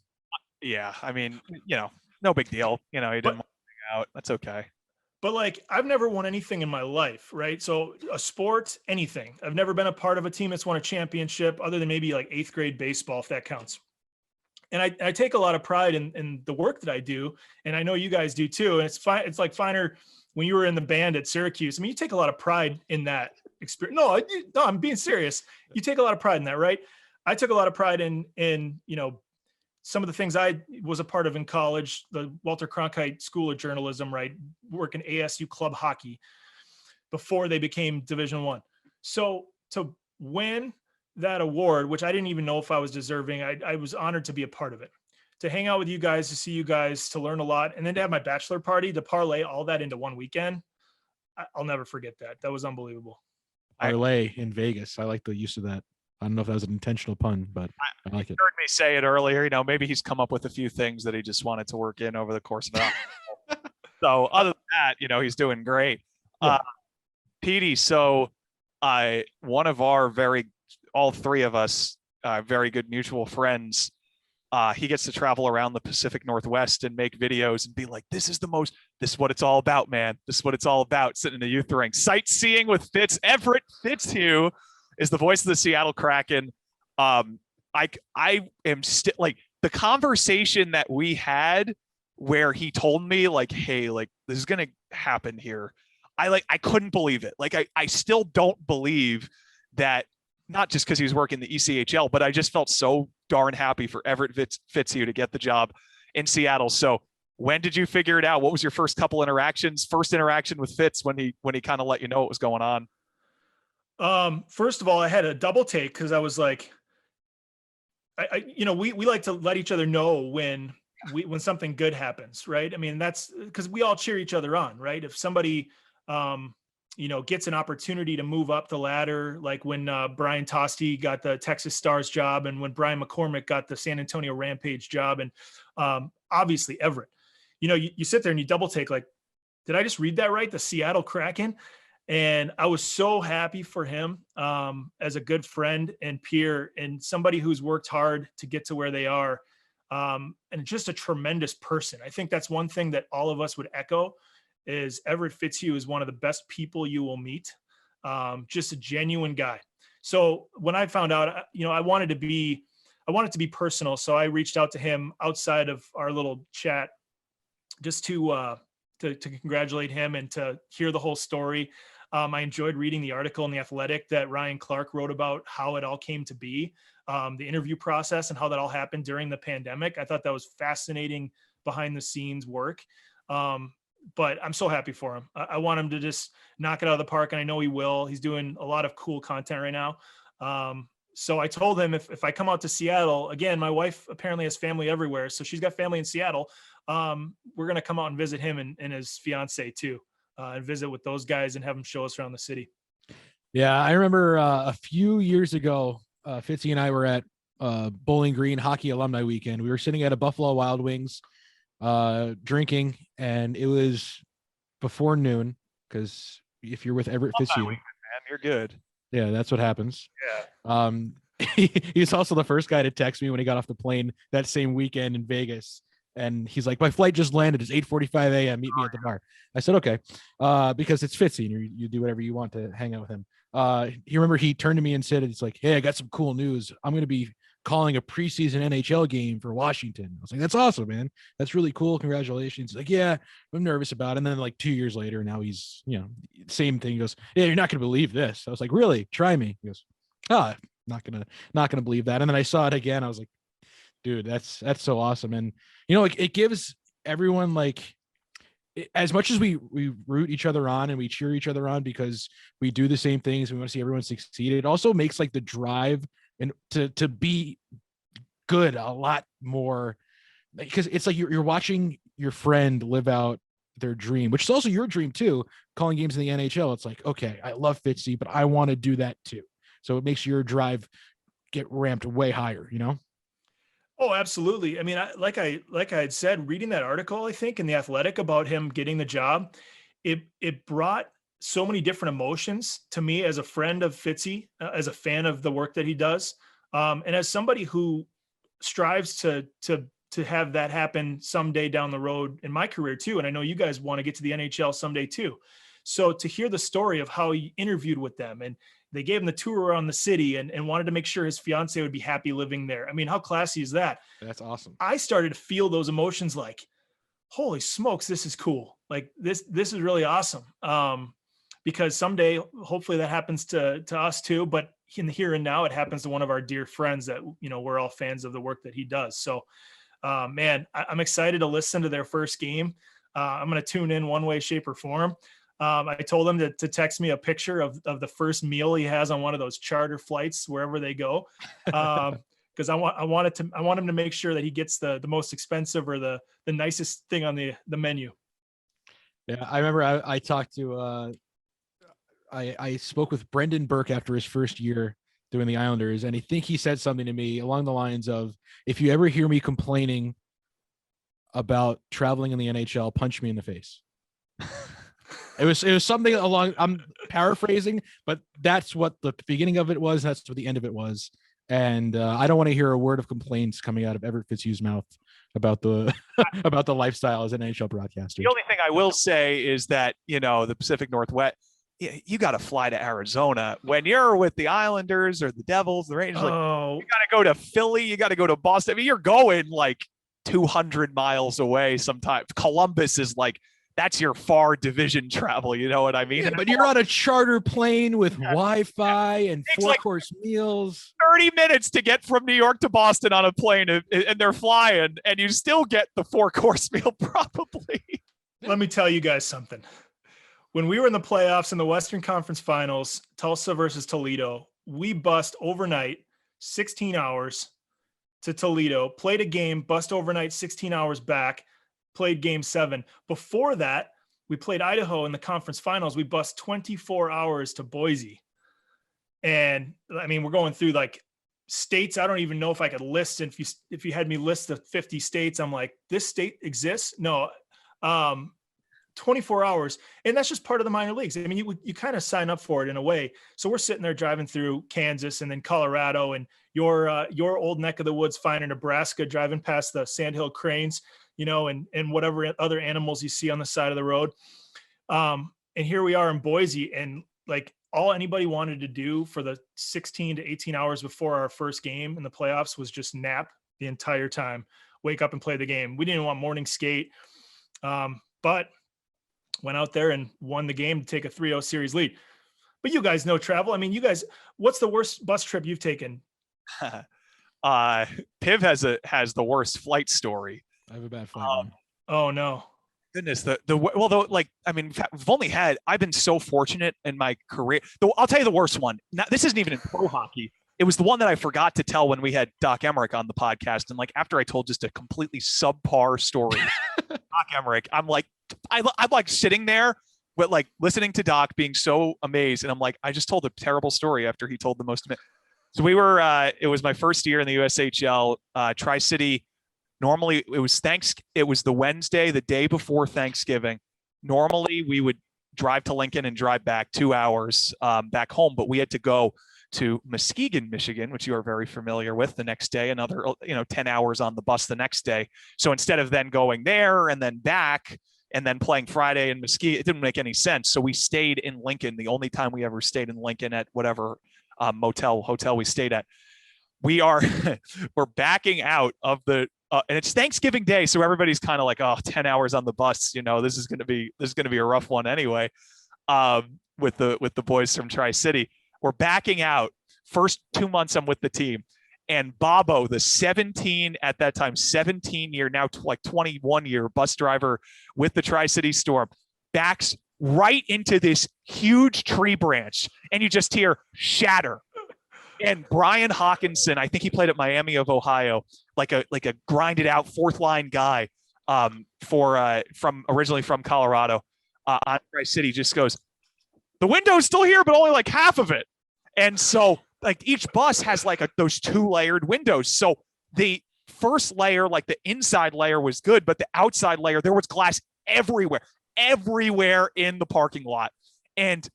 Yeah. I mean, you know, no big deal. You know, you didn't want to hang out. That's okay. But like, I've never won anything in my life, right? So a sport, anything. I've never been a part of a team that's won a championship other than maybe like 8th grade baseball, if that counts. And I take a lot of pride in the work that I do. And I know you guys do too. And it's fine. It's like Feiner, when you were in the band at Syracuse. I mean, you take a lot of pride in that experience. No, I'm being serious. You take a lot of pride in that, right? I took a lot of pride in, you know, some of the things I was a part of in college, the Walter Cronkite School of Journalism, right? Working ASU club hockey before they became Division I. So to win that award, which I didn't even know if I was deserving, I was honored to be a part of it, to hang out with you guys, to see you guys, to learn a lot. And then to have my bachelor party, to parlay all that into one weekend. I'll never forget that. That was unbelievable. Parlay in Vegas. I like the use of that. I don't know if that was an intentional pun, but I like it. Heard me say it earlier. Maybe he's come up with a few things that he just wanted to work in over the course of it. So other than that, he's doing great. Yeah. Petey, so one of our all three of us, very good mutual friends, he gets to travel around the Pacific Northwest and make videos and be like, this is what it's all about, man. This is what it's all about, sitting in the youth ring. Sightseeing with Fitz. Everett Fitzhugh is the voice of the Seattle Kraken. I am still like the conversation that we had where he told me like, hey, like this is going to happen here. I couldn't believe it. Like, I still don't believe that, not just because he was working the ECHL, but I just felt so darn happy for Everett Fitzhugh to get the job in Seattle. So when did you figure it out? What was your first interaction with Fitz when he kind of let you know what was going on? First of all, I had a double take because I was like, we like to let each other know when something good happens, right? I mean, that's because we all cheer each other on, right? If somebody, gets an opportunity to move up the ladder, like when Brian Tosti got the Texas Stars job and when Brian McCormick got the San Antonio Rampage job, and obviously Everett, you sit there and you double take, like, did I just read that right? The Seattle Kraken. And I was so happy for him as a good friend and peer and somebody who's worked hard to get to where they are, and just a tremendous person. I think that's one thing that all of us would echo is Everett Fitzhugh is one of the best people you will meet. Just a genuine guy. So when I found out, I wanted it to be personal. So I reached out to him outside of our little chat just to congratulate him and to hear the whole story. I enjoyed reading the article in The Athletic that Ryan Clark wrote about how it all came to be, the interview process and how that all happened during the pandemic. I thought that was fascinating behind the scenes work. But I'm so happy for him. I want him to just knock it out of the park, and I know he will. He's doing a lot of cool content right now. So I told him if I come out to Seattle, again, my wife apparently has family everywhere, so she's got family in Seattle. We're going to come out and visit him and his fiance too, and visit with those guys and have them show us around the city. Yeah, I remember a few years ago, Fitzy and I were at Bowling Green Hockey Alumni Weekend. We were sitting at a Buffalo Wild Wings drinking, and it was before noon, because if you're with Everett Fitzhugh, man, you're good. Yeah, that's what happens. Yeah. He's also the first guy to text me when he got off the plane that same weekend in Vegas. And he's like, my flight just landed. It's 8:45 a.m. Meet me at the bar. I said, okay. Because it's Fitzy and you do whatever you want to hang out with him. You remember he turned to me and said, it's like, hey, I got some cool news. I'm going to be calling a preseason NHL game for Washington. I was like, that's awesome, man. That's really cool. Congratulations. He's like, yeah, I'm nervous about it. And then like 2 years later, now he's, same thing. He goes, yeah, you're not going to believe this. I was like, really? Try me. He goes, not going to believe that. And then I saw it again. I was like, dude, that's so awesome. And, like it gives everyone, like, as much as we root each other on and we cheer each other on because we do the same things, we want to see everyone succeed. It also makes like the drive and to be good a lot more, because it's like you're watching your friend live out their dream, which is also your dream too, calling games in the NHL. It's like, okay, I love Fitzy, but I want to do that too. So it makes your drive get ramped way higher, Oh, absolutely. I mean, like I had said, reading that article, I think in The Athletic about him getting the job, it brought so many different emotions to me as a friend of Fitzy, as a fan of the work that he does, and as somebody who strives to have that happen someday down the road in my career too. And I know you guys want to get to the NHL someday too. So to hear the story of how he interviewed with them and they gave him the tour around the city and wanted to make sure his fiance would be happy living there. I mean, how classy is that? That's awesome. I started to feel those emotions like, holy smokes, this is cool. Like this is really awesome. Because someday, hopefully that happens to us too, but in the here and now, it happens to one of our dear friends that, we're all fans of the work that he does. So, man, I'm excited to listen to their first game. I'm going to tune in one way, shape or form. I told him to text me a picture of the first meal he has on one of those charter flights, wherever they go. Cause I want him to make sure that he gets the most expensive or the nicest thing on the menu. Yeah. I remember I talked to, I spoke with Brendan Burke after his first year doing the Islanders, and I think he said something to me along the lines of, if you ever hear me complaining about traveling in the NHL, punch me in the face. It was something along, I'm paraphrasing, but that's what the beginning of it was. That's what the end of it was. And I don't want to hear a word of complaints coming out of Everett Fitzhugh's mouth about the about the lifestyle as an NHL broadcaster. The only thing I will say is that, the Pacific Northwest, you got to fly to Arizona when you're with the Islanders or the Devils, the Rangers. You got to go to Philly. You got to go to Boston. I mean, you're going like 200 miles away sometimes. Columbus is like, that's your far division travel. You know what I mean? Yeah, but you're on a charter plane with Wi-Fi and four-course meals. 30 minutes to get from New York to Boston on a plane, and they're flying, and you still get the 4-course meal probably. Let me tell you guys something. When we were in the playoffs in the Western Conference Finals, Tulsa versus Toledo, we bussed overnight 16 hours to Toledo, played a game, bussed overnight 16 hours back, played game 7. Before that, we played Idaho in the conference finals. We bussed 24 hours to Boise. And I mean, we're going through like states. I don't even know if I could list. And if you had me list the 50 states, I'm like, this state exists? No. 24 hours. And that's just part of the minor leagues. I mean, you kind of sign up for it in a way. So we're sitting there driving through Kansas and then Colorado and your old neck of the woods, fine in Nebraska, driving past the Sandhill Cranes, and whatever other animals you see on the side of the road. And here we are in Boise, and like all anybody wanted to do for the 16 to 18 hours before our first game in the playoffs was just nap the entire time, wake up and play the game. We didn't want morning skate, but went out there and won the game to take a 3-0 series lead. But you guys know travel. I mean, you guys, what's the worst bus trip you've taken? Piv has the worst flight story. I have a bad flight. Oh no. Goodness, I've been so fortunate in my career. Though I'll tell you the worst one. Now, this isn't even in pro hockey. It was the one that I forgot to tell when we had Doc Emmerich on the podcast. And like, after I told just a completely subpar story, Doc Emmerich, I'm like sitting there, but like listening to Doc being so amazed. And I'm like, I just told a terrible story after he told the most. So we were, it was my first year in the USHL, Tri-City. Normally it was the Wednesday, the day before Thanksgiving. Normally we would drive to Lincoln and drive back 2 hours back home, but we had to go to Muskegon, Michigan, which you are very familiar with, the next day, another 10 hours on the bus the next day. So instead of then going there and then back and then playing Friday in Muskegon, it didn't make any sense. So we stayed in Lincoln, the only time we ever stayed in Lincoln at whatever hotel we stayed at. We're backing out of the and it's Thanksgiving Day, so everybody's kind of like, 10 hours on the bus, this is going to be a rough one anyway. With the boys from Tri-City, we're backing out. First 2 months I'm with the team, and Bobo, the 17 year, now like 21 year bus driver with the Tri-City Storm, backs right into this huge tree branch, and you just hear shatter. And Brian Hawkinson, I think he played at Miami of Ohio, like a grinded out fourth line guy, originally from Colorado, on Tri-City, just goes, the window's still here, but only like half of it. And so like each bus has like those 2 layered windows. So the first layer, like the inside layer was good, but the outside layer, there was glass everywhere in the parking lot. And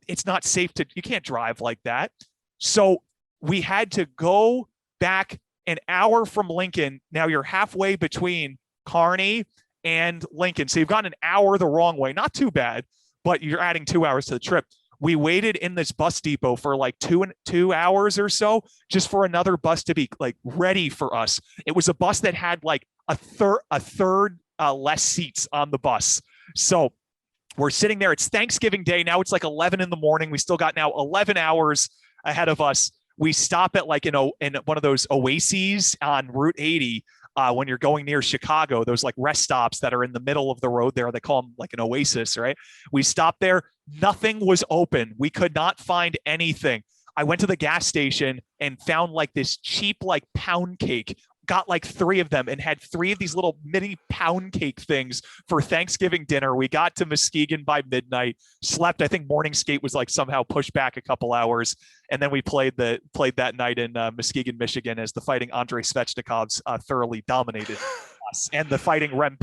it's not safe you can't drive like that. So we had to go back an hour from Lincoln. Now you're halfway between Kearney and Lincoln. So you've gone an hour the wrong way. Not too bad, but you're adding 2 hours to the trip. We waited in this bus depot for like 2 hours or so, just for another bus to be like ready for us. It was a bus that had like a third less seats on the bus. So we're sitting there. It's Thanksgiving Day. Now it's like 11 in the morning. We still got now 11 hours ahead of us. We stop at like in one of those oases on Route 80 when you're going near Chicago, those like rest stops that are in the middle of the road there. They call them like an oasis, right? We stopped there. Nothing was open. We could not find anything. I went to the gas station and found like this cheap like pound cake got like 3 of them and had 3 of these little mini pound cake things for Thanksgiving dinner. We got to Muskegon by midnight, slept. I think morning skate was like somehow pushed back a couple hours. And then we played that night in Muskegon, Michigan, as the Fighting Andrei Svechnikovs thoroughly dominated us, and the Fighting Rem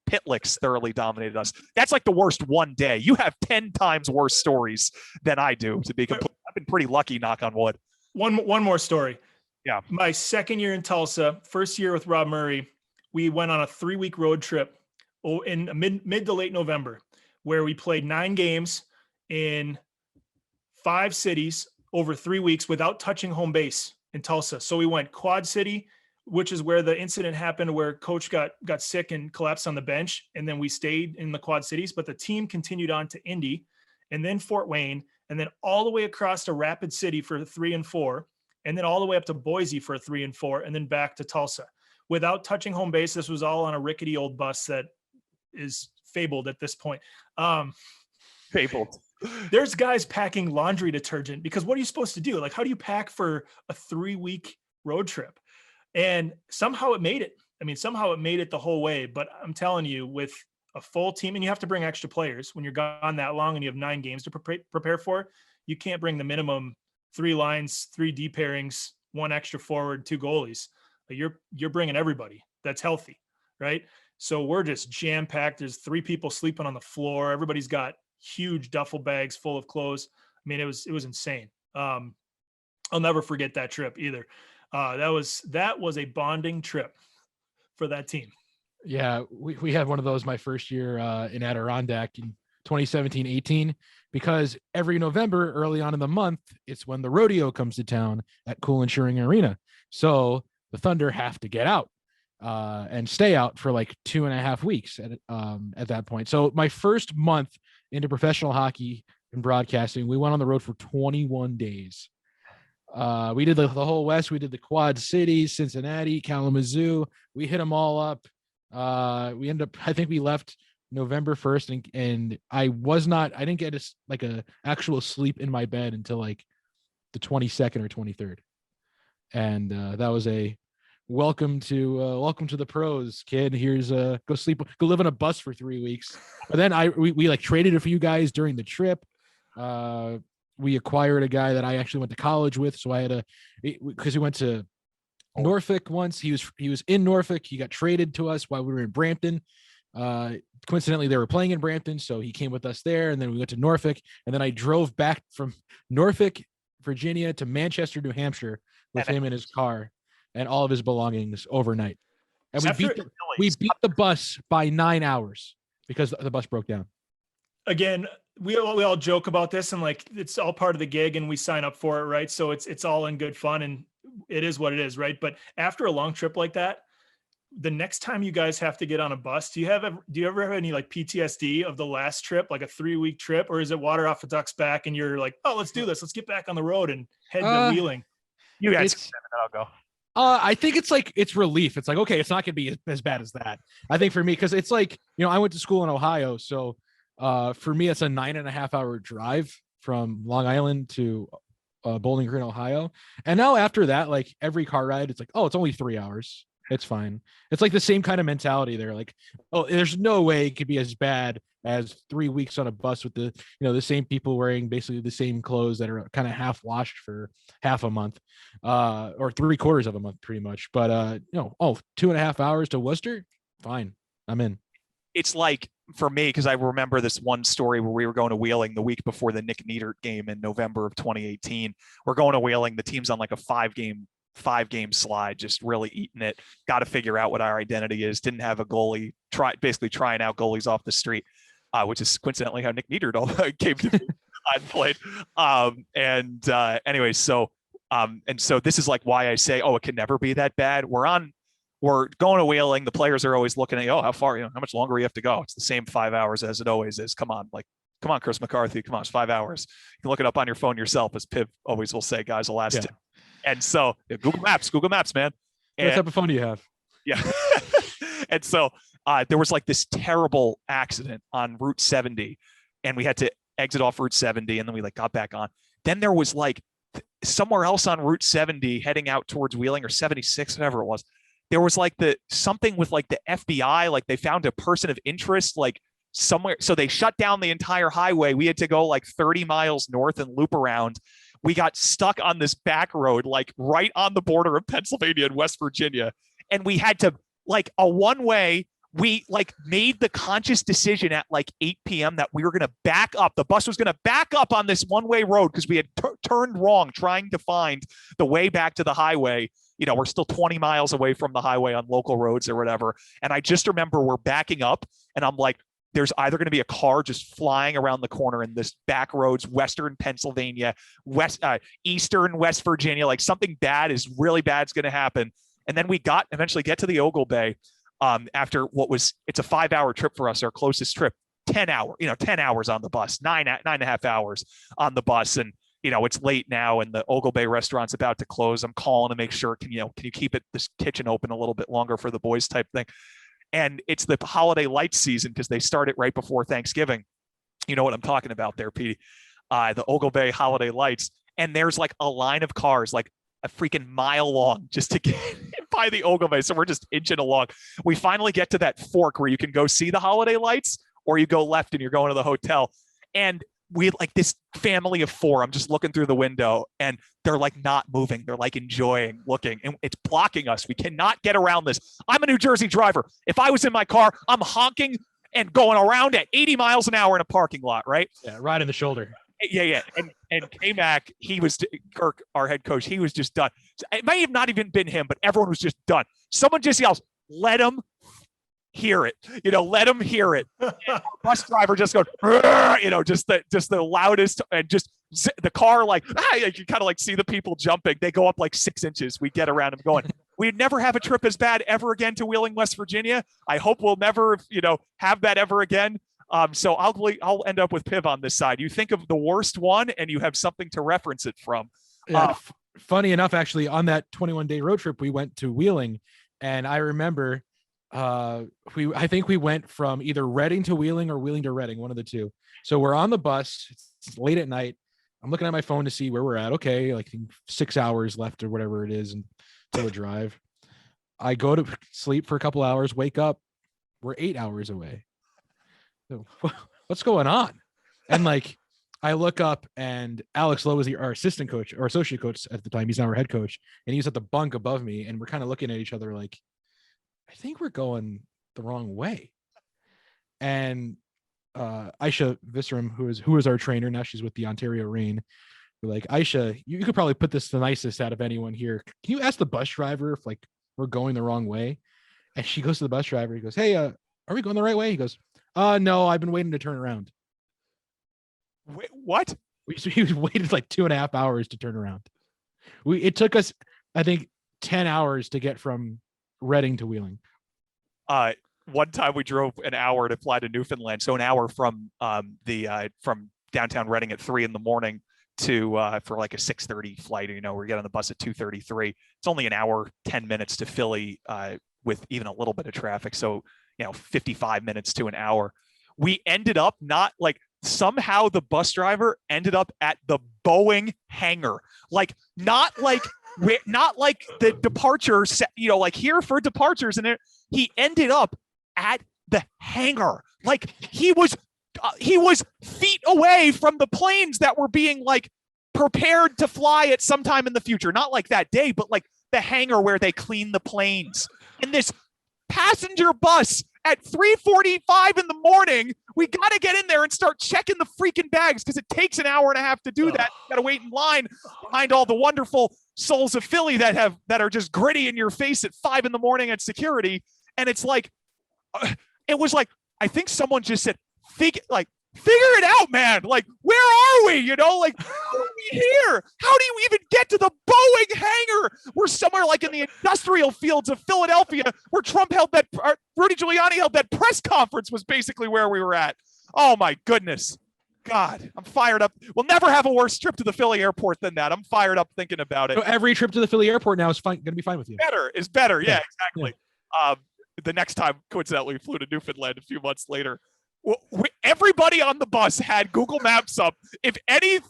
Pitlicks thoroughly dominated us. That's like the worst one day. You have 10 times worse stories than I do, to be complete. I've been pretty lucky, knock on wood. One more story. Yeah. My second year in Tulsa, first year with Rob Murray, we went on a 3-week road trip in mid to late November, where we played 9 games in 5 cities over 3 weeks without touching home base in Tulsa. So we went Quad City, which is where the incident happened, where coach got sick and collapsed on the bench. And then we stayed in the Quad Cities, but the team continued on to Indy and then Fort Wayne, and then all the way across to Rapid City for 3 and 4. And then all the way up to Boise for 3 and 4, and then back to Tulsa without touching home base. This was all on a rickety old bus that is fabled at this point. Fabled. There's guys packing laundry detergent, because what are you supposed to do? Like, how do you pack for a 3-week road trip? And somehow it made it. I mean, somehow it made it the whole way. But I'm telling you, with a full team, and you have to bring extra players when you're gone that long and you have 9 games to prepare for, you can't bring the minimum 3 lines, 3 D pairings, 1 extra forward, 2 goalies. You're bringing everybody that's healthy, right? So we're just jam packed. There's 3 people sleeping on the floor. Everybody's got huge duffel bags full of clothes. I mean, it was insane. I'll never forget that trip either. That was a bonding trip for that team. Yeah, we had one of those my first year in Adirondack in 2017-18, because every November, early on in the month, it's when the rodeo comes to town at Cool Insuring Arena. So the Thunder have to get out and stay out for like 2.5 weeks at that point. So my first month into professional hockey and broadcasting, we went on the road for 21 days. We did the whole West. We did the Quad Cities, Cincinnati, Kalamazoo. We hit them all up. We ended up, I think we left November 1st, and I didn't get a actual sleep in my bed until like the 22nd or 23rd. And that was a welcome to the pros, kid. Here's go live on a bus for 3 weeks. But then we like traded a few guys during the trip. We acquired a guy that I actually went to college with. So I had because he went to Norfolk once. He was in Norfolk. He got traded to us while we were in Brampton. Coincidentally, they were playing in Brampton, so he came with us there, and then we went to Norfolk, and then I drove back from Norfolk, Virginia to Manchester, New Hampshire with him in his car and all of his belongings overnight. And we beat the bus by 9 hours because the bus broke down. Again, we all joke about this, and like, it's all part of the gig and we sign up for it, right? So it's all in good fun, and it is what it is, right? But after a long trip like that, the next time you guys have to get on a bus, do you ever have any like PTSD of the last trip, like a 3-week trip, or is it water off a duck's back and you're like, oh, let's do this. Let's get back on the road and head to Wheeling. You guys, I'll go. I think it's relief. It's like, okay, it's not going to be as bad as that. I think for me, because it's like, I went to school in Ohio. So for me, it's a 9.5-hour drive from Long Island to Bowling Green, Ohio. And now after that, like every car ride, it's like, oh, it's only 3 hours. It's fine. It's like the same kind of mentality there. Like, oh, there's no way it could be as bad as 3 weeks on a bus with the same people wearing basically the same clothes that are kind of half washed for half a month, or 3/4 of a month, pretty much. But 2.5 hours to Worcester, fine, I'm in. It's like, for me, because I remember this one story where we were going to Wheeling the week before the Nick Niedert game in November of 2018. We're going to Wheeling. The team's on like a 5-game slide, just really eating it. Got to figure out what our identity is. Didn't have a goalie. Basically trying out goalies off the street, which is coincidentally how Nick Niedert came to me. I played. Anyway, so this is like why I say, oh, it can never be that bad. We're going to Wheeling. The players are always looking at, oh, how far, how much longer we have to go. It's the same 5 hours as it always is. Come on, Chris McCarthy. Come on, it's 5 hours. You can look it up on your phone yourself, as Piv always will say, guys, the last two. And so Google Maps, man. What type of phone do you have? Yeah. And so there was like this terrible accident on Route 70, and we had to exit off Route 70, and then we like got back on. Then there was like somewhere else on Route 70 heading out towards Wheeling, or 76, whatever it was. there was like something with like the FBI, like they found a person of interest, like somewhere. So they shut down the entire highway. We had to go like 30 miles north and loop around. We got stuck on this back road, like right on the border of Pennsylvania and West Virginia. And we had to like a one-way. We like made the conscious decision at like 8 p.m. that we were going to back up. The bus was going to back up on this one-way road because we had turned wrong trying to find the way back to the highway. You know, we're still 20 miles away from the highway on local roads or whatever. And I just remember we're backing up and I'm like, there's either going to be a car just flying around the corner in this back roads, Western Pennsylvania, Eastern West Virginia, like something bad is really bad is going to happen. And then we eventually get to the Ogle Bay. After it's a 5-hour trip for us, our closest trip, 10 hours on the bus, 9.5 hours on the bus. And, you know, it's late now and the Ogle Bay restaurant's about to close. I'm calling to make sure, can you keep this kitchen open a little bit longer for the boys type thing. And it's the holiday lights season because they start it right before Thanksgiving. You know what I'm talking about there, Pete. The Ogle Bay holiday lights. And there's like a line of cars, like a freaking mile long just to get by the Ogle Bay. So we're just inching along. We finally get to that fork where you can go see the holiday lights or you go left and you're going to the hotel. And we like this family of 4. I'm just looking through the window and they're like not moving. They're like enjoying looking and it's blocking us. We cannot get around this. I'm a New Jersey driver. If I was in my car, I'm honking and going around at 80 miles an hour in a parking lot, right? Yeah, right in the shoulder. Yeah. And K-Mac, Kirk, our head coach, he was just done. It may have not even been him, but everyone was just done. Someone just yells, let him hear it. Let him hear it. And bus driver just goes, just the loudest and just the car like, you kind of like see the people jumping. They go up like 6 inches. We get around them going, we'd never have a trip as bad ever again to Wheeling, West Virginia. I hope we'll never, have that ever again. So I'll end up with Piv on this side. You think of the worst one and you have something to reference it from. Funny enough, actually, on that 21-day road trip, we went to Wheeling, and I remember I think we went from either Reading to Wheeling or Wheeling to Reading, one of the two. So we're on the bus. It's late at night. I'm looking at my phone to see where we're at. Okay, like 6 hours left or whatever it is until the drive. I go to sleep for a couple hours, wake up. We're 8 hours away. So what's going on? And like, I look up and Alex Lowe was our assistant coach or associate coach at the time. He's now our head coach. And he's at the bunk above me. And we're kind of looking at each other like, I think we're going the wrong way. And Aisha Visram, who is our trainer, now she's with the Ontario Reign. We're like, Aisha, you could probably put this the nicest out of anyone here. Can you ask the bus driver if like we're going the wrong way? And she goes to the bus driver. He goes, hey, are we going the right way? He goes, no, I've been waiting to turn around. Wait, what? He waited like 2.5 hours to turn around. It took us, I think, 10 hours to get from Reading to Wheeling. One time we drove an hour to fly to Newfoundland. So an hour from from downtown Reading at 3 a.m. to for like a 6:30 flight. We get on the bus at 2:33. It's only an hour, 10 minutes to Philly with even a little bit of traffic. So 55 minutes to an hour. We ended up somehow the bus driver ended up at the Boeing hangar, not like the departure set, like here for departures. And he ended up at the hangar. Like he was feet away from the planes that were being prepared to fly at some time in the future. Not like that day, but like the hangar where they clean the planes. And this passenger bus at 3:45 in the morning, we got to get in there and start checking the freaking bags because it takes an hour and a half to do that. You got to wait in line behind all the wonderful souls of Philly that are just gritty in your face at 5 a.m. at security. And it's it was I think someone just said, figure it out, man. Like, where are we? How are we here? How do you even get to the Boeing hangar? We're somewhere in the industrial fields of Philadelphia where Rudy Giuliani held that press conference was basically where we were at. Oh my goodness. God, I'm fired up. We'll never have a worse trip to the Philly airport than that. I'm fired up thinking about it. So every trip to the Philly airport now is going to be fine with you. Is better. Yeah, exactly. Yeah. The next time, coincidentally, we flew to Newfoundland a few months later. Everybody on the bus had Google Maps up. If any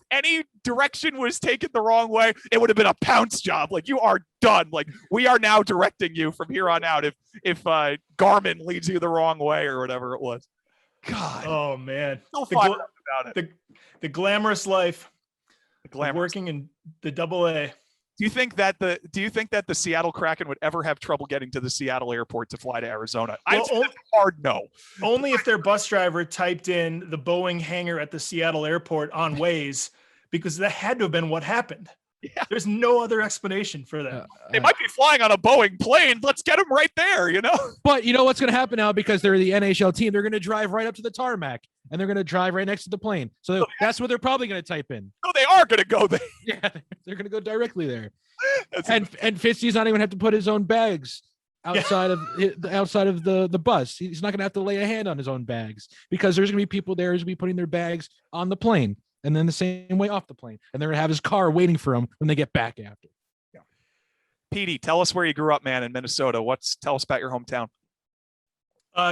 direction was taken the wrong way, it would have been a pounce job. Like, you are done. Like, we are now directing you from here on out if Garmin leads you the wrong way or whatever it was. God. Oh man. So fired up about it. The glamorous life. Glamorous. Working in the AA. Do you think that the Seattle Kraken would ever have trouble getting to the Seattle airport to fly to Arizona? Well, I'd say hard no. Only if their bus driver typed in the Boeing hangar at the Seattle airport on Waze, because that had to have been what happened. Yeah. There's no other explanation for that. They might be flying on a Boeing plane. Let's get them right there, you know? But you know what's going to happen now, because they're the NHL team, they're going to drive right up to the tarmac and they're going to drive right next to the plane. So that's what they're probably going to type in. No, they are going to go there. Yeah, they're going to go directly there. And Fitzy's not even have to put his own bags outside of the bus. He's not going to have to lay a hand on his own bags, because there's going to be people there who's going to be putting their bags on the plane and then the same way off the plane. And they're going to have his car waiting for him when they get back after. Yeah. Petey, tell us where you grew up, man, in Minnesota. Tell us about your hometown.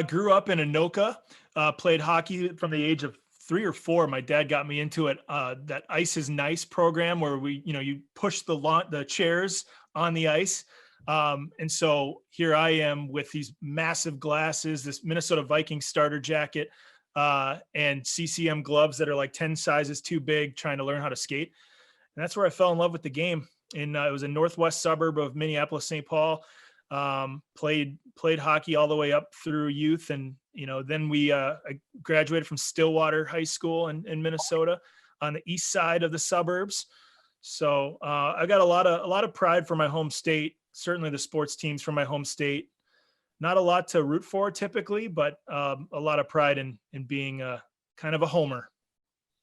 Grew up in Anoka, played hockey from the age of 3 or 4. My dad got me into it. That Ice is Nice program where you push the chairs on the ice. And so here I am with these massive glasses, this Minnesota Vikings starter jacket, and CCM gloves that are like 10 sizes too big, trying to learn how to skate. And that's where I fell in love with the game. And it was a northwest suburb of Minneapolis, St. Paul. Played hockey all the way up through youth. And, then I graduated from Stillwater High School in Minnesota on the east side of the suburbs. So I got a lot of pride for my home state. Certainly the sports teams from my home state. Not a lot to root for typically, but a lot of pride in being kind of a homer.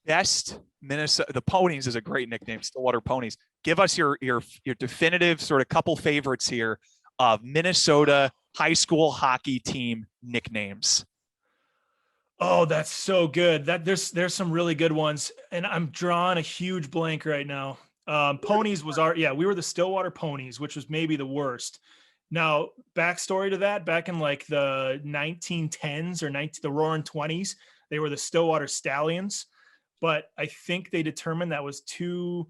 Best Minnesota, the Ponies is a great nickname, Stillwater Ponies. Give us your definitive sort of couple favorites here of Minnesota high school hockey team nicknames. Oh, that's so good. There's some really good ones, and I'm drawing a huge blank right now. Ponies was we were the Stillwater Ponies, which was maybe the worst. Now, backstory to that, back in like the 1910s or the Roaring 20s, they were the Stillwater Stallions, but I think they determined that was too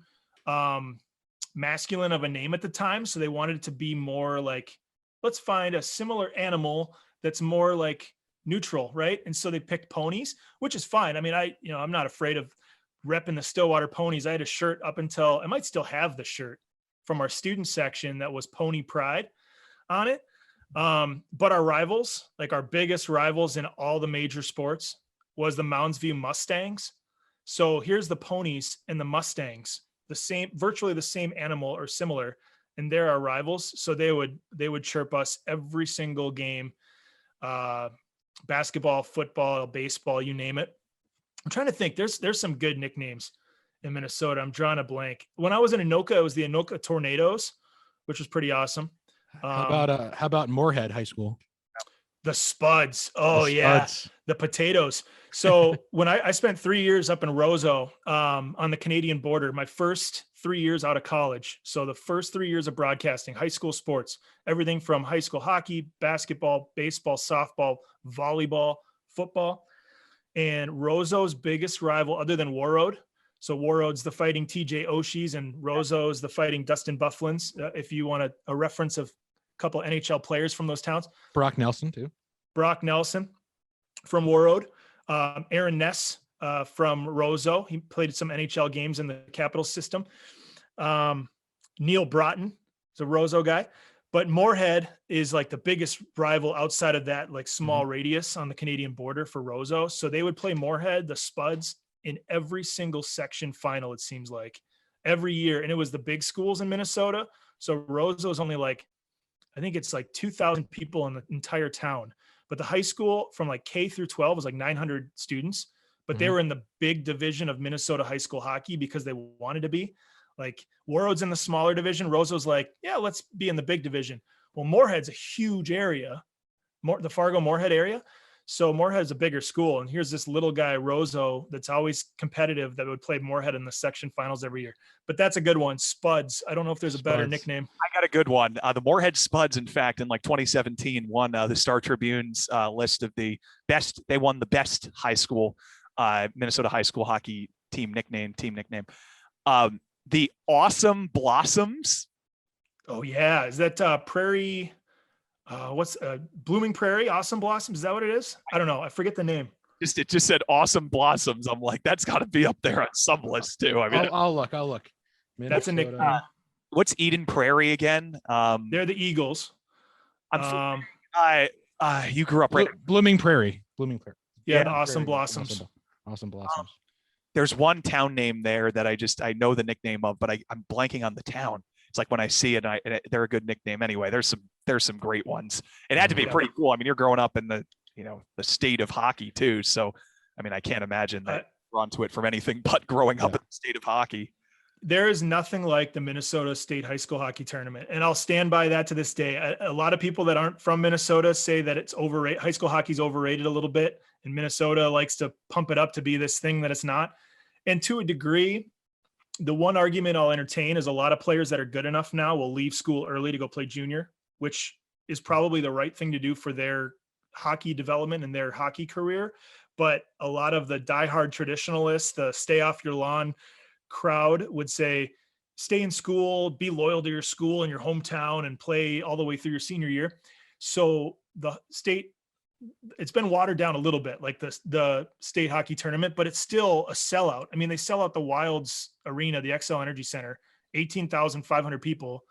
masculine of a name at the time, so they wanted it to be more like, let's find a similar animal that's more like neutral, right? And so they picked ponies, which is fine. I mean, I'm not afraid of repping the Stillwater Ponies. I had a shirt up until, I might still have the shirt from our student section that was Pony Pride on it. But our rivals, like our biggest rivals in all the major sports, was the Mounds View Mustangs. So here's the Ponies and the Mustangs, virtually the same animal or similar, and they're our rivals. So they would chirp us every single game, basketball, football, baseball, you name it. I'm trying to think. There's some good nicknames in Minnesota. I'm drawing a blank. When I was in Anoka, it was the Anoka Tornadoes, which was pretty awesome. How about Moorhead High School? The Spuds. Oh, yeah. The Potatoes. So when I spent 3 years up in Roseau on the Canadian border, my first 3 years out of college. So the first 3 years of broadcasting, high school sports, everything from high school hockey, basketball, baseball, softball, volleyball, football. And Roseau's biggest rival, other than Warroad. So Warroad's the Fighting TJ Oshie's and Roseau's the Fighting Dustin Bufflins. If you want a reference of a couple of NHL players from those towns. Brock Nelson too. Brock Nelson from Warroad. Aaron Ness from Roseau. He played some NHL games in the Capital system. Neil Broughton is a Roseau guy. But Moorhead is like the biggest rival outside of that, like small radius on the Canadian border for Roseau. So they would play Moorhead, the Spuds, in every single section final, it seems like, every year. And it was the big schools in Minnesota. So Roseau is only like, I think it's like 2,000 people in the entire town. But the high school from like K through 12 was like 900 students. But they were in the big division of Minnesota high school hockey because they wanted to be. Like Warroad's in the smaller division. Roseau's like, yeah, let's be in the big division. Well, Moorhead's a huge area, the Fargo-Moorhead area. So Moorhead's a bigger school. And here's this little guy, Roseau, that's always competitive that would play Moorhead in the section finals every year. But that's a good one. Spuds. I don't know if there's a better nickname. I got a good one. The Moorhead Spuds, in fact, in like 2017, won the Star Tribune's list of the best. They won the best high school, Minnesota high school hockey team nickname. The Awesome Blossoms. Oh yeah, is that Prairie? What's Blooming Prairie? Awesome Blossoms? Is that what it is? I don't know. I forget the name. It just said Awesome Blossoms. I'm like, that's got to be up there on some list too. I mean, I'll look. Minnesota. That's a nickname. What's Eden Prairie again? They're the Eagles. You grew up right. Blooming Prairie. Yeah, the Awesome Blossoms. Awesome Blossoms. There's one town name there that I know the nickname of, but I'm blanking on the town. It's like when I see it, they're a good nickname anyway. There's some great ones. It had to be pretty cool. I mean, you're growing up in the state of hockey too. So, I mean, I can't imagine that you're onto it from anything but growing up in the state of hockey. There is nothing like the Minnesota State High School Hockey Tournament. And I'll stand by that to this day. A lot of people that aren't from Minnesota say that it's overrated. High school hockey is overrated a little bit. And Minnesota likes to pump it up to be this thing that it's not. And to a degree, the one argument I'll entertain is a lot of players that are good enough now will leave school early to go play junior, which is probably the right thing to do for their hockey development and their hockey career. But a lot of the diehard traditionalists, the stay off your lawn crowd would say, stay in school, be loyal to your school and your hometown and play all the way through your senior year. So the state, it's been watered down a little bit, like the state hockey tournament, but it's still a sellout. I mean, they sell out the Wilds Arena, the XL Energy Center, 18,500 people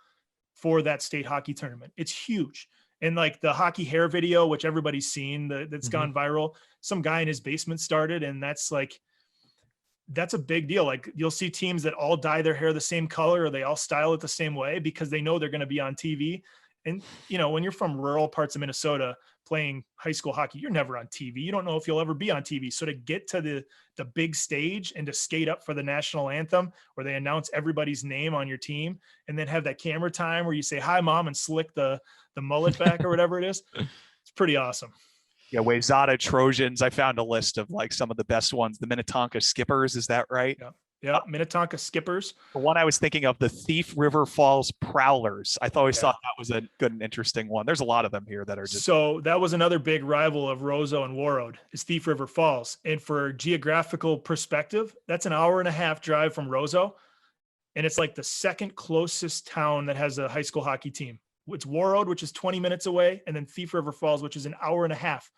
for that state hockey tournament. It's huge. And like the hockey hair video, which everybody's seen, that's gone viral, some guy in his basement started, and that's a big deal. Like you'll see teams that all dye their hair the same color or they all style it the same way because they know they're going to be on TV. And, when you're from rural parts of Minnesota playing high school hockey, you're never on TV. You don't know if you'll ever be on TV. So to get to the big stage and to skate up for the national anthem where they announce everybody's name on your team and then have that camera time where you say, hi, mom, and slick the mullet back or whatever it is, it's pretty awesome. Yeah, Wayzata Trojans. I found a list of like some of the best ones. The Minnetonka Skippers, is that right? Yeah, Minnetonka Skippers. The one I was thinking of, the Thief River Falls Prowlers. I always thought that was a good and interesting one. There's a lot of them here that are just. So that was another big rival of Roseau and Warroad, is Thief River Falls. And for geographical perspective, that's an 1.5-hour drive from Roseau. And it's like the second closest town that has a high school hockey team. It's Warroad, which is 20 minutes away, and then Thief River Falls, which is an 1.5 hours.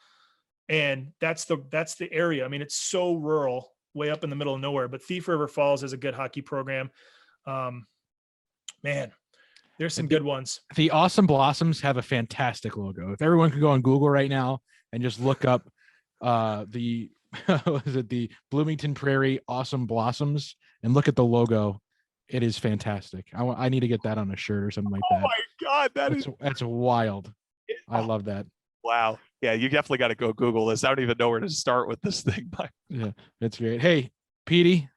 And that's the area. I mean, it's so rural, way up in the middle of nowhere, but Thief River Falls is a good hockey program. Man, there's some good ones. The Awesome Blossoms have a fantastic logo. If everyone could go on Google right now and just look up the Bloomington Prairie Awesome Blossoms and look at the logo, it is fantastic. I need to get that on a shirt or something like that. Oh my God, that's wild. I love that. Wow. Yeah, you definitely got to go Google this. I don't even know where to start with this thing. Yeah, it's great. Hey, Petey,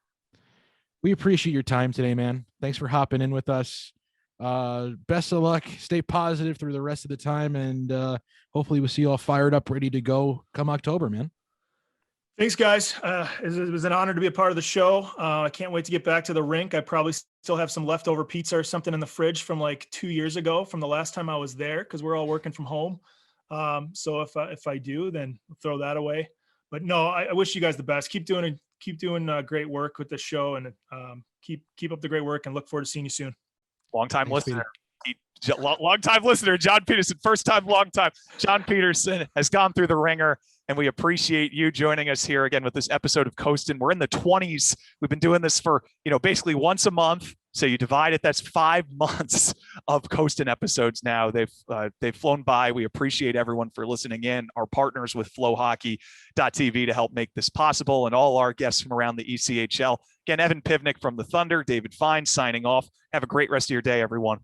we appreciate your time today, man. Thanks for hopping in with us. Best of luck. Stay positive through the rest of the time, and hopefully we'll see you all fired up, ready to go come October, man. Thanks, guys. It was an honor to be a part of the show. I can't wait to get back to the rink. I probably still have some leftover pizza or something in the fridge from like 2 years ago from the last time I was there because we're all working from home. So if I do, then I'll throw that away. But no, I wish you guys the best. Keep doing great work with the show, and keep up the great work, and look forward to seeing you soon. Long-time listener, John Peterson. First time, long time. John Peterson has gone through the ringer, and we appreciate you joining us here again with this episode of Coastin. We're in the 20s. We've been doing this for, basically once a month. So you divide it, that's 5 months of Coastin episodes now. They've flown by. We appreciate everyone for listening in. Our partners with FloHockey.tv to help make this possible, and all our guests from around the ECHL. Again, Evan Pivnik from the Thunder, David Fine signing off. Have a great rest of your day, everyone.